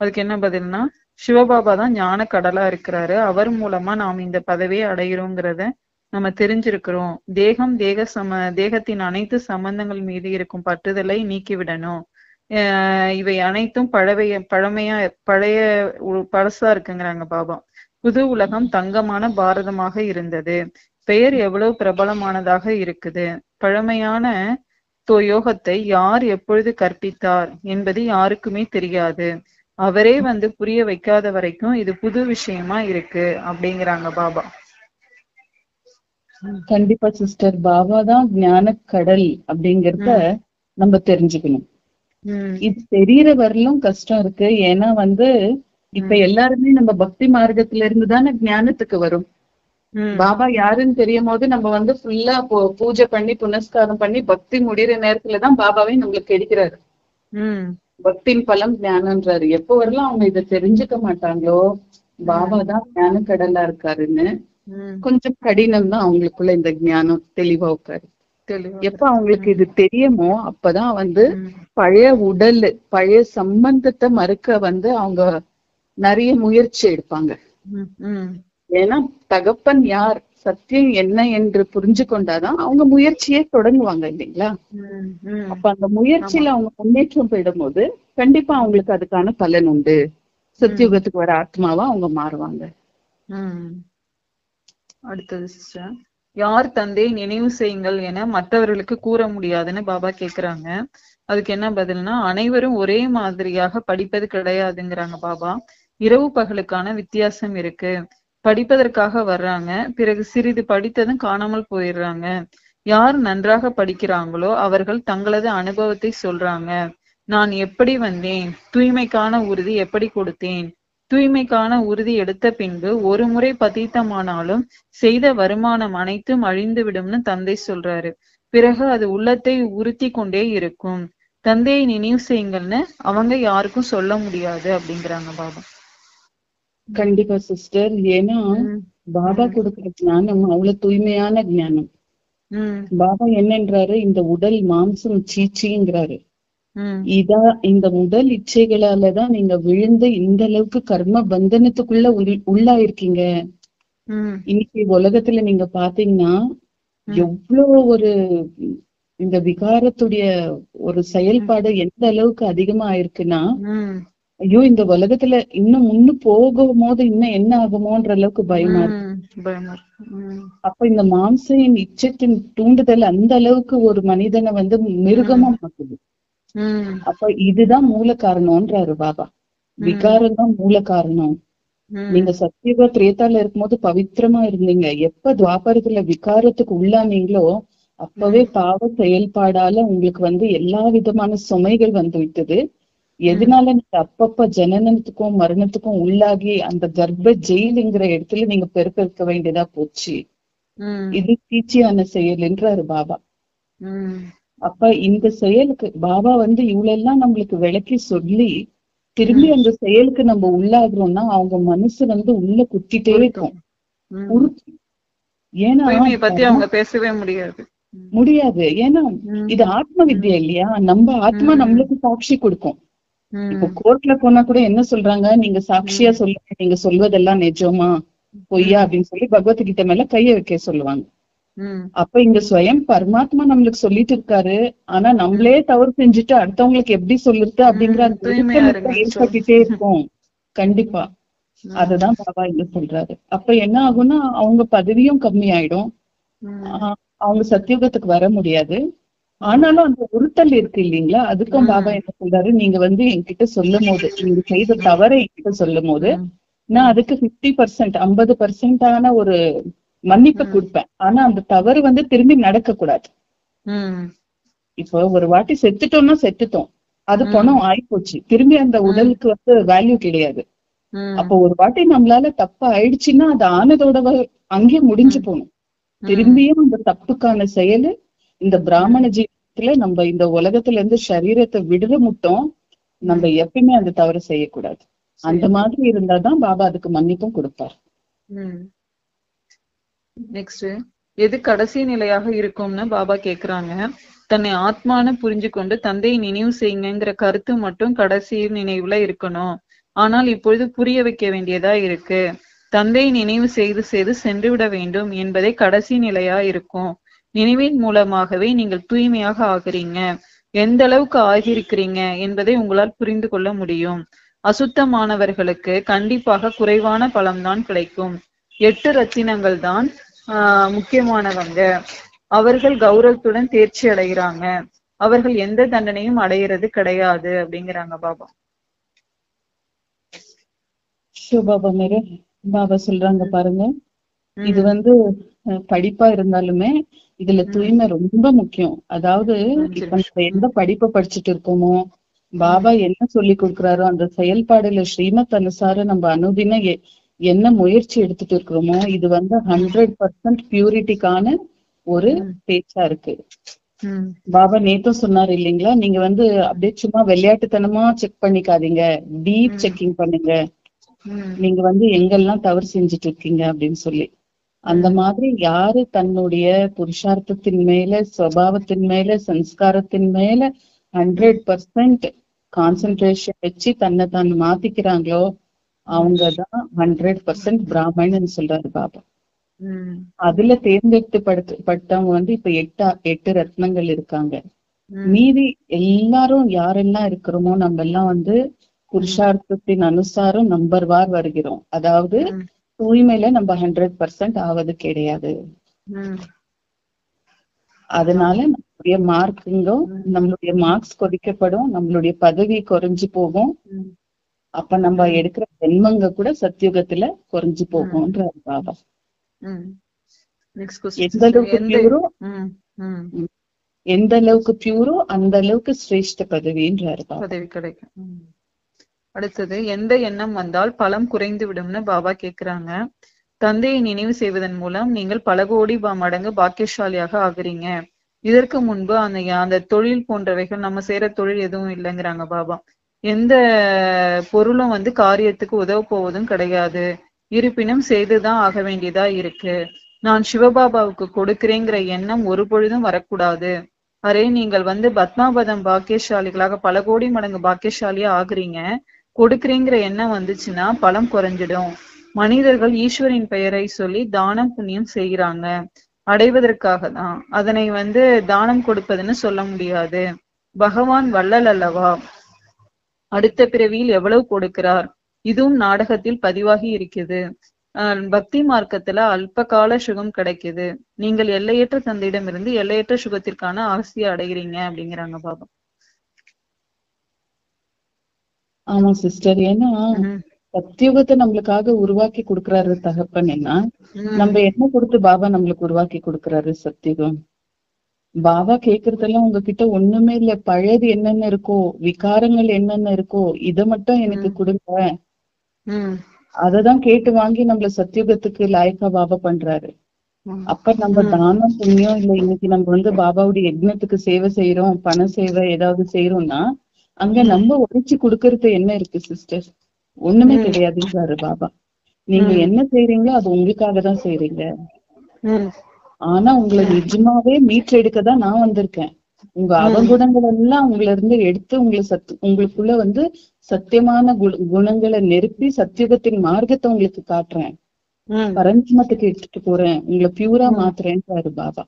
அதுக்கு என்ன பதில்னா, சிவபாபா தான் ஞான கடலா இருக்கிறாரு. அவர் மூலமா நாம் இந்த பதவியை அடைகிறோங்கிறத நம்ம தெரிஞ்சிருக்கிறோம். தேகத்தின் அனைத்து சம்பந்தங்கள் மீது இருக்கும் பற்றுதலை நீக்கிவிடணும். இவை அனைத்தும் பழசா இருக்குங்கிறாங்க பாபா. புது உலகம் தங்கமான பாரதமாக இருந்தது. பெயர் எவ்வளவு பிரபலமானதாக இருக்குது. பழமையான யோகத்தை யார் எப்பொழுது கற்பித்தார் என்பது யாருக்குமே தெரியாது. அவரே வந்து புரிய வைக்காத வரைக்கும் இது புது விஷயமா இருக்கு அப்படிங்கிறாங்க பாபா. கண்டிப்பா சிஸ்டர், பாபா தான் ஞான கடல் அப்படிங்கறத நம்ம தெரிஞ்சுக்கணும். இது தெரியற வரலும் கஷ்டம் இருக்கு. ஏன்னா வந்து இப்ப எல்லாருமே நம்ம பக்தி மார்க்கத்துல இருந்துதானே ஞானத்துக்கு வரும். பாபா யாருன்னு தெரியும் போது நம்ம வந்து ஃபுல்லா பூஜை பண்ணி புனஸ்காரம் பண்ணி பக்தி முடிகிற நேரத்துலதான் பாபாவே நம்மளுக்கு கிடைக்கிறாரு. பக்தின் பலம் ஞானம்ன்றாரு. எப்போ வரலாம் அவங்க இதை தெரிஞ்சுக்க மாட்டாங்களோ பாபா தான் ஞான கடலா இருக்காருன்னு கொஞ்சம் கடினம் தான் அவங்களுக்குள்ள இந்த ஞானம் தெளிவா உட்காரு. எப்ப அவங்களுக்கு இது தெரியுமோ அப்பதான் வந்து பழைய உடல் பழைய சம்பந்தத்தை மறுக்க வந்து அவங்க நிறைய முயற்சி எடுப்பாங்க. ஏன்னா தகப்பன் யார், சத்தியம் என்ன என்று புரிஞ்சு கொண்டாதான் அவங்க முயற்சியே தொடங்குவாங்க இல்லைங்களா. அப்ப அந்த முயற்சியில அவங்க முன்னேற்றம் பெறும் போது கண்டிப்பா அவங்களுக்கு அதுக்கான பலன் உண்டு. சத்தியுகத்துக்கு வர ஆத்மாவா அவங்க மாறுவாங்க. அடுத்தது சிஸ்டர், யார் தந்தையை நினைவு செய்யுங்கள் என மற்றவர்களுக்கு கூற முடியாதுன்னு பாபா கேக்குறாங்க. அதுக்கு என்ன பதில்னா, அனைவரும் ஒரே மாதிரியாக படிப்பது கிடையாதுங்கிறாங்க பாபா. இரவு பகலுக்கான வித்தியாசம் இருக்கு. படிப்பதற்காக வர்றாங்க, பிறகு சிறிது படித்ததும் காணாமல் போயிடுறாங்க. யார் நன்றாக படிக்கிறாங்களோ அவர்கள் தங்களது அனுபவத்தை சொல்றாங்க. நான் எப்படி வந்தேன், தூய்மைக்கான உறுதி எப்படி கொடுத்தேன், தூய்மைக்கான உறுதி எடுத்த பின்பு ஒரு முறை பதீத்தமானாலும் செய்த வருமானம் அனைத்தும் அழிந்து விடும்னு தந்தை சொல்றாரு. பிறகு அது உள்ளத்தை உறுத்தி கொண்டே இருக்கும். தந்தையை நினைவு செய்யுங்கள்னு அவங்க யாருக்கும் சொல்ல முடியாது அப்படிங்கிறாங்க பாபா. கண்டிப்பா சிஸ்டர், ஏன்னா பாபா கொடுக்கிற ஞானம் அவ்வளவு தூய்மையான ஞானம். பாபா என்னன்றாரு, இந்த உடல் மாம்சம் சீச்சிங்கிறாரு. இந்த உடல் இச்சைகளாலதான் நீங்க விழுந்து இந்த அளவுக்கு கர்ம பந்தனத்துக்குள்ள உள்ளாயிருக்கீங்க. இன்னைக்கு உலகத்துல நீங்க பாத்தீங்கன்னா எவ்வளவு ஒரு இந்த விகாரத்துடைய ஒரு செயல்பாடு எந்த அளவுக்கு அதிகமா ஆயிருக்குன்னா, ஐயோ இந்த உலகத்துல இன்னும் முன்னும் போகும் போது இன்னும் என்ன ஆகுமோன்ற அளவுக்கு பயமா இருக்கு. அப்ப இந்த மாம்சையின் இச்சத்தின் தூண்டுதல் அந்த அளவுக்கு ஒரு மனிதனை வந்து மிருகமா மாத்துது. அப்ப இதுதான் மூல காரணம்ன்றாரு பாபா. விகாரம் தான் மூல காரணம். நீங்க சத்தியுக திரேதால இருக்கும்போது பவித்திரமா இருந்தீங்க. எப்ப துவாபரத்துல விகாரத்துக்கு உள்ளானீங்களோ அப்பவே பாவ செயல்பாடால உங்களுக்கு வந்து எல்லா விதமான சுமைகள் வந்து விட்டது. எதனால நீங்க அப்பப்ப ஜனனத்துக்கும் மரணத்துக்கும் உள்ளாகி அந்த கர்ப்ப ஜெயிலுங்கிற இடத்துல நீங்க பெருக்க வேண்டியதா போச்சு. இது தீச்சியான செயல் என்றாரு பாபா. அப்ப இந்த செயலுக்கு பாபா வந்து இவ்வளவு எல்லாம் நம்மளுக்கு விளக்கி சொல்லி திரும்பி அந்த செயலுக்கு நம்ம உள்ளாகிறோம்னா அவங்க மனசு வந்து உள்ள குத்திட்டே இருக்கும். ஏன்னா பத்தி அவங்க பேசவே முடியாது. ஏன்னா இது ஆத்ம வித்யா இல்லையா. நம்ம ஆத்மா நம்மளுக்கு சாட்சி கொடுக்கும். இப்போ கோர்ட்ல போனா கூட என்ன சொல்றாங்க, நீங்க சாட்சியா சொல்லுங்க, நீங்க சொல்வதெல்லாம் நிஜமா பொய்யா அப்படின்னு சொல்லி பகவத்கீதை மேல கைய வைக்க சொல்லுவாங்க. அப்ப இங்க ஸ்வயம் பரமாத்மா நம்மளுக்கு சொல்லிட்டு இருக்காரு. ஆனா நம்மளே தவறு செஞ்சுட்டு அடுத்தவங்களுக்கு எப்படி சொல்லுறது அப்படிங்கிற ஏற்பட்டுட்டே இருக்கும். கண்டிப்பா அததான் பாபா இங்க சொல்றாரு. அப்ப என்ன ஆகும்னா அவங்க பதவியும் கம்மி ஆயிடும், அவங்க சத்தியுகத்துக்கு வர முடியாது. ஆனாலும் அந்த உறுத்தல் இருக்கு இல்லைங்களா, அதுக்கும் பாபா என்ன சொல்றாரு, நீங்க வந்து என்கிட்ட சொல்லும் போது, நீங்க செய்த தவறை என்கிட்ட சொல்லும் போது நான் அதுக்கு 50% 50% ஒரு மன்னிப்பு கொடுப்பேன். ஆனா அந்த தவறு வந்து திரும்பி நடக்க கூடாது. இப்போ ஒரு வாட்டி செத்துட்டோம்னா செத்துட்டோம், அது பணம் ஆயிப்போச்சு, திரும்பி அந்த உடலுக்கு வந்து வேல்யூ கிடையாது. அப்போ ஒரு வாட்டி நம்மளால தப்பு ஆயிடுச்சுன்னா அது ஆனதோட அங்கேயே முடிஞ்சு போகணும். திரும்பியும் அந்த தப்புக்கான செயலு இந்த பிராமண ஜீவனத்துல நம்ம இந்த உலகத்துல இருந்து சரீரத்தை விடுற முட்டும் நம்ம எப்பயுமே அந்த தவறு செய்யக்கூடாது. அந்த மாதிரி இருந்தாதான் பாபா அதுக்கு மன்னிப்பும் கொடுப்பார். நெக்ஸ்ட், எது கடைசி நிலையாக இருக்கும்னு பாபா கேக்குறாங்க. தன்னை ஆத்மானு புரிஞ்சு கொண்டு தந்தையை நினைவு செய்யுங்கிற கருத்து மட்டும் கடைசி நினைவுல இருக்கணும். ஆனால் இப்பொழுது புரிய வைக்க வேண்டியதா இருக்கு. தந்தையை நினைவு செய்து செய்து சென்று விட வேண்டும் என்பதே கடைசி நிலையா இருக்கும். நினைவின் மூலமாகவே நீங்கள் தூய்மையாக ஆகிறீங்க. எந்த அளவுக்கு ஆகியிருக்கிறீங்க என்பதை உங்களால் புரிந்து கொள்ள முடியும். அசுத்தமானவர்களுக்கு கண்டிப்பாக குறைவான பலம்தான் கிடைக்கும். 8 ரத்தினங்கள் தான் முக்கியமானவங்க. அவர்கள் கௌரவத்துடன் தேர்ச்சி அடைகிறாங்க. அவர்கள் எந்த தண்டனையும் அடையிறது கிடையாது அப்படிங்கிறாங்க பாபா. பாபா மேரே பாபா சொல்றாங்க பாருங்க, இது படிப்பா இருந்தாலுமே இதுல தூய்மை ரொம்ப முக்கியம். அதாவது இப்ப நம்ம எந்த படிப்பை படிச்சுட்டு இருக்கோமோ, பாபா என்ன சொல்லி கொடுக்குறாரோ அந்த செயல்பாடுல ஸ்ரீமத் அனுசாரம் நம்ம அனுதினம் என்ன முயற்சி எடுத்துட்டு இருக்கிறோமோ, இது 100% பியூரிட்டிக்கான ஒரு பேச்சா இருக்கு. பாபா நேத்தும் சொன்னாரு இல்லைங்களா, நீங்க அப்படியே சும்மா விளையாட்டுத்தனமா செக் பண்ணிக்காதீங்க, டீப் செக்கிங் பண்ணுங்க. நீங்க எங்கெல்லாம் தவறு செஞ்சுட்டு இருக்கீங்க அப்படின்னு சொல்லி. அந்த மாதிரி யாரு தன்னுடைய புருஷார்த்தத்தின் மேல, சுபாவத்தின் மேல, சம்ஸ்காரத்தின் மேல 100% கான்சென்ட்ரேஷன் வச்சு தன்னை தான் மாத்திக்கிறாங்களோ அவங்கதான் 100% பிராமணன் சொல்றாரு பாபா. அதுல தேர்ந்தெடுக்கப்பட்டவங்க இப்ப 8 ரத்னங்கள் இருக்காங்க. மீதி எல்லாரும் யாரெல்லாம் இருக்கிறோமோ நம்ம எல்லாம் புருஷார்த்தத்தின் அனுசாரம் நம்பர் வார் வருகிறோம். அதாவது தூய்மையில நம்ம 100% ஆவது கிடையாது. அதனால நம்மளுடைய மார்க்குங்கும் நம்மளுடைய மார்க்ஸ் குறைக்கப்படும், நம்மளுடைய பதவி குறைஞ்சு போகும். அப்ப நம்ம எடுக்கிற ஜென்மங்க கூட சத்தியுகத்துல குறைஞ்சு போகும்ன்ற பாபா. எந்த அளவுக்கு பியூரோ அந்த அளவுக்கு சிரேஷ்ட பதவின்றாரு பதவி கிடைக்கும். அடுத்தது, எந்த எண்ணம் வந்தால் பலம் குறைந்து விடும்னு பாபா கேக்குறாங்க. தந்தையை நினைவு செய்வதன் மூலம் நீங்கள் பல கோடி மடங்கு பாக்கியசாலியாக ஆகுறீங்க. இதற்கு முன்பு அந்த தொழில் போன்றவைகள் நம்ம செய்யற தொழில் எதுவும் இல்லைங்கிறாங்க பாபா. எந்த பொருளும் காரியத்துக்கு உதவ போவதும் கிடையாது. இருப்பினும் செய்துதான் ஆக வேண்டியதா இருக்கு. நான் சிவபாபாவுக்கு கொடுக்கிறேங்கிற எண்ணம் ஒரு பொழுதும் வரக்கூடாது. அரே, நீங்கள் பத்மாபதம் பாக்கியசாலிகளாக பல கோடி மடங்கு பாக்கியசாலியா ஆகுறீங்க. கொடுக்குறேங்கிற எண்ணம் வந்துச்சுன்னா பலம் குறைஞ்சிடும். மனிதர்கள் ஈஸ்வரின் பெயரை சொல்லி தானம் புண்ணியம் செய்கிறாங்க, அடைவதற்காக தான். அதனை தானம் கொடுப்பதுன்னு சொல்ல முடியாது. பகவான் வள்ளல் அல்லவா? அடுத்த பிறவியில் எவ்வளவு கொடுக்கிறார், இதுவும் நாடகத்தில் பதிவாகி இருக்குது. பக்தி மார்க்கத்துல அல்ப கால சுகம் கிடைக்குது. நீங்கள் எல்லையற்ற தந்தையிடமிருந்து எல்லையற்ற சுகத்திற்கான ஆசையை அடைகிறீங்க அப்படிங்கிறாங்க பாபா. ஆமா சிஸ்டர், ஏன்னா சத்தியுகத்தை நம்மளுக்காக உருவாக்கி கொடுக்கறாரு தகப்பன்னா, நம்ம என்ன கொடுத்து பாபா நம்மளுக்கு உருவாக்கி கொடுக்கறாரு சத்தியுகம். பாபா கேக்குறதெல்லாம் உங்ககிட்ட ஒண்ணுமே இல்ல, பழையது என்னென்ன இருக்கோ, விகாரங்கள் என்னென்ன இருக்கோ, இத மட்டும் எனக்கு கொடுங்க. அததான் கேட்டு வாங்கி நம்மள சத்தியுகத்துக்கு லாய்க்கா பாபா பண்றாரு. அப்ப நம்ம தானம் புண்ணியம் இல்ல, இன்னைக்கு நம்ம பாபாவுடைய யஜ்னத்துக்கு சேவை செய்யறோம், பண சேவை ஏதாவது செய்யறோம்னா அங்க நம்ம உழைச்சு கொடுக்கறது என்ன இருக்கு சிஸ்டர்? ஒண்ணுமே கிடையாதுன்றாரு பாபா. நீங்க என்ன செய்றீங்களோ அது உங்களுக்காக தான் செய்றீங்க. ஆனா உங்களை நிஜமாவே மீட்டெடுக்கதான் நான் வந்திருக்கேன். உங்க அவகுணங்கள் எல்லாம் உங்களை இருந்து எடுத்து உங்களுக்குள்ள சத்தியமான குணங்களை நெருப்பி சத்தியுகத்தின் மார்க்கத்தை உங்களுக்கு காட்டுறேன், பரஞ்சமத்துக்கு எடுத்துட்டு போறேன், உங்களை பியூரா மாத்துறேன்றாரு பாபா.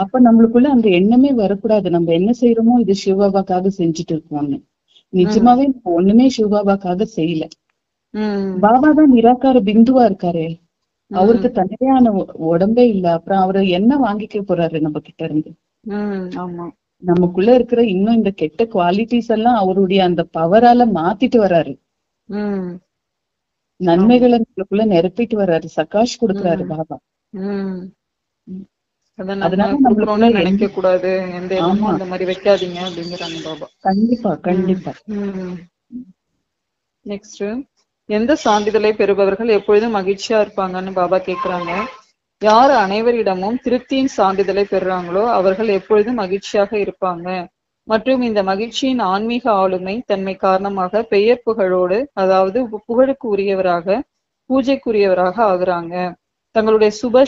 அப்ப நம்மளுக்குள்ள அந்த எண்ணமே வரக்கூடாது, நம்ம என்ன செய்யறோமோ இது சிவபாபாக்காக செஞ்சுட்டு இருக்கோம்னு. நிஜமாவே நம்ம ஒண்ணுமே சிவபாபாக்காக செய்யல. பாபா தான் நிராகார பிந்துவா இருக்காரு, அவருக்கு தனியான உடம்பே இல்ல. அப்புறம் அவரு என்ன வாங்கிக்க போறாரு நம்ம கிட்ட இருந்து? நமக்குள்ள இருக்கிற இன்னும் இந்த கெட்ட குவாலிட்டிஸ் எல்லாம் அவருடைய அந்த பவரால மாத்திட்டு வர்றாரு, நன்மைகளை நம்மளுக்குள்ள நிரப்பிட்டு வர்றாரு, சகாஷ் கொடுக்குறாரு பாபா. அதனால நம்மளுக்குள்ள நினைக்க கூடாது, எந்த இடமும் அந்த மாதிரி வைக்காதீங்க அப்படிங்கிறாங்க பாபா. கண்டிப்பா கண்டிப்பா. நெக்ஸ்ட், எந்த சான்றிதழை பெறுபவர்கள் எப்பொழுதும் மகிழ்ச்சியா இருப்பாங்கன்னு பாபா கேக்குறாங்க. யார் அனைவரிடமும் திருப்தியின் சான்றிதழை பெறுறாங்களோ அவர்கள் எப்பொழுதும் மகிழ்ச்சியாக இருப்பாங்க. மற்றும் இந்த மகிழ்ச்சியின் ஆன்மீக ஆளுமை தன்மை காரணமாக பெயர் புகழோடு, அதாவது புகழுக்கு உரியவராக, பூஜைக்குரியவராக ஆகுறாங்க. தங்களுடைய சுப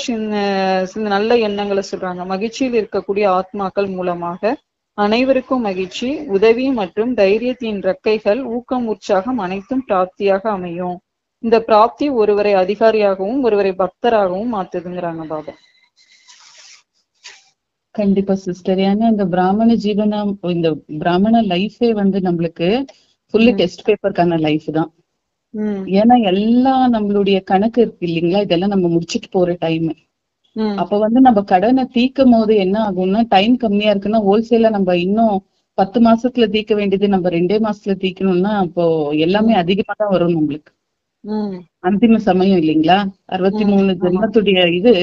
நல்ல எண்ணங்களை சொல்றாங்க. மகிழ்ச்சியில் இருக்கக்கூடிய ஆத்மாக்கள் மூலமாக அனைவருக்கும் மகிழ்ச்சி, உதவி மற்றும் தைரியத்தின் ரெக்கைகள், ஊக்கம், உற்சாகம் அனைத்தும் பிராப்தியாக அமையும். இந்த பிராப்தி ஒருவரை அதிகாரியாகவும் ஒருவரை பக்தராகவும் மாத்துதுங்கிறாங்க பாபா. கண்டிப்பா சிஸ்டர், ஏன்னா இந்த பிராமண ஜீவனம், இந்த பிராமண லைஃபே நம்மளுக்கு ஃபுல்லி டெஸ்ட் பேப்பருக்கான லைஃப் தான். ஏன்னா எல்லாம் நம்மளுடைய கணக்கு இருக்கு இல்லைங்களா, இதெல்லாம் நம்ம முடிச்சுட்டு போற டைம். ம் அப்ப வந்து நம்ம கடனை தீர்க்கும் போது என்ன ஆகும்னா, டைம் கம்மியா இருக்குன்னா ஹோல்சேலா நம்ம இன்னும் 10 மாசத்துல தீர்க்க வேண்டியது நம்ம 2 மாசத்துல தீர்க்கணும்னா, அப்போ எல்லாமே ம் அதிகமா தான் வரும் நம்மளுக்கு. ம் அந்திம சமயம் இல்லைங்களா? 63 ஆமா. ஜென்மத்துடைய இது.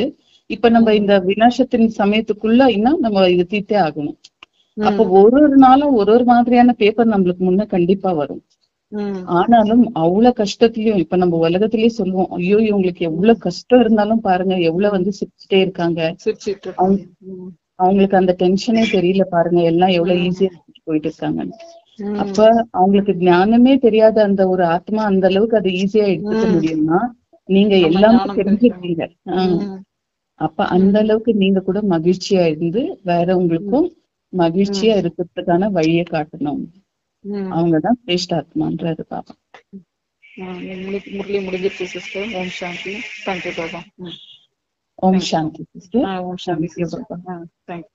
இப்ப நம்ம ம் இந்த விநாசத்தின் சமயத்துக்குள்ள இன்னும் நம்ம இது தீர்த்தே ஆகணும். அப்போ ம் ஒரு ஒரு நாளும் ஒரு ஒரு மாதிரியான பேப்பர் நம்மளுக்கு முன்ன கண்டிப்பா வரும். ம் ஆனாலும் அவ்வளவு கஷ்டத்துலயும் இப்ப நம்ம உலகத்திலேயே சொல்லுவோம், ஐயோ இவங்களுக்கு எவ்வளவு கஷ்டம் இருந்தாலும் பாருங்க எவ்வளவு வந்து சிரிச்சுட்டே இருக்காங்க. சிரிச்சிட்டு அவங்க இருக்காங்க. ம் அவங்களுக்கு அந்த டென்ஷனே தெரியல பாருங்க, எல்லாம் எவ்வளவு ம் ஈஸியா போயிட்டு இருக்காங்க. அப்ப ம் அவங்களுக்கு ஞானமே தெரியாத அந்த ஒரு ஆத்மா அந்த அளவுக்கு அதை ஈஸியா எடுத்துக்க ம் முடியும்னா, நீங்க நம்ம எல்லாமே ஞானம் பெறுகிறோம். தெரிஞ்சிருக்கீங்க. ம் அப்ப அந்த ம் அளவுக்கு நீங்க கூட மகிழ்ச்சியா இருந்து வேற ம் உங்களுக்கும் மகிழ்ச்சியா ம் இருக்கிறதுக்கான வழியை காட்டணும். ம் அவங்கதான் சிரேஷ்ட ஆத்மான்றாரு பாபா. முரளி முடிஞ்சிருச்சு சிஸ்டர். ஓம் சாந்தி. தேங்க்யூ பாபா. ஓம் தேங்க்யூ. சாந்தி சிஸ்டர். ஓம் சாந்தி தேங்க்யூ சிஸ்டர். பாபா. தேங்க்யூ.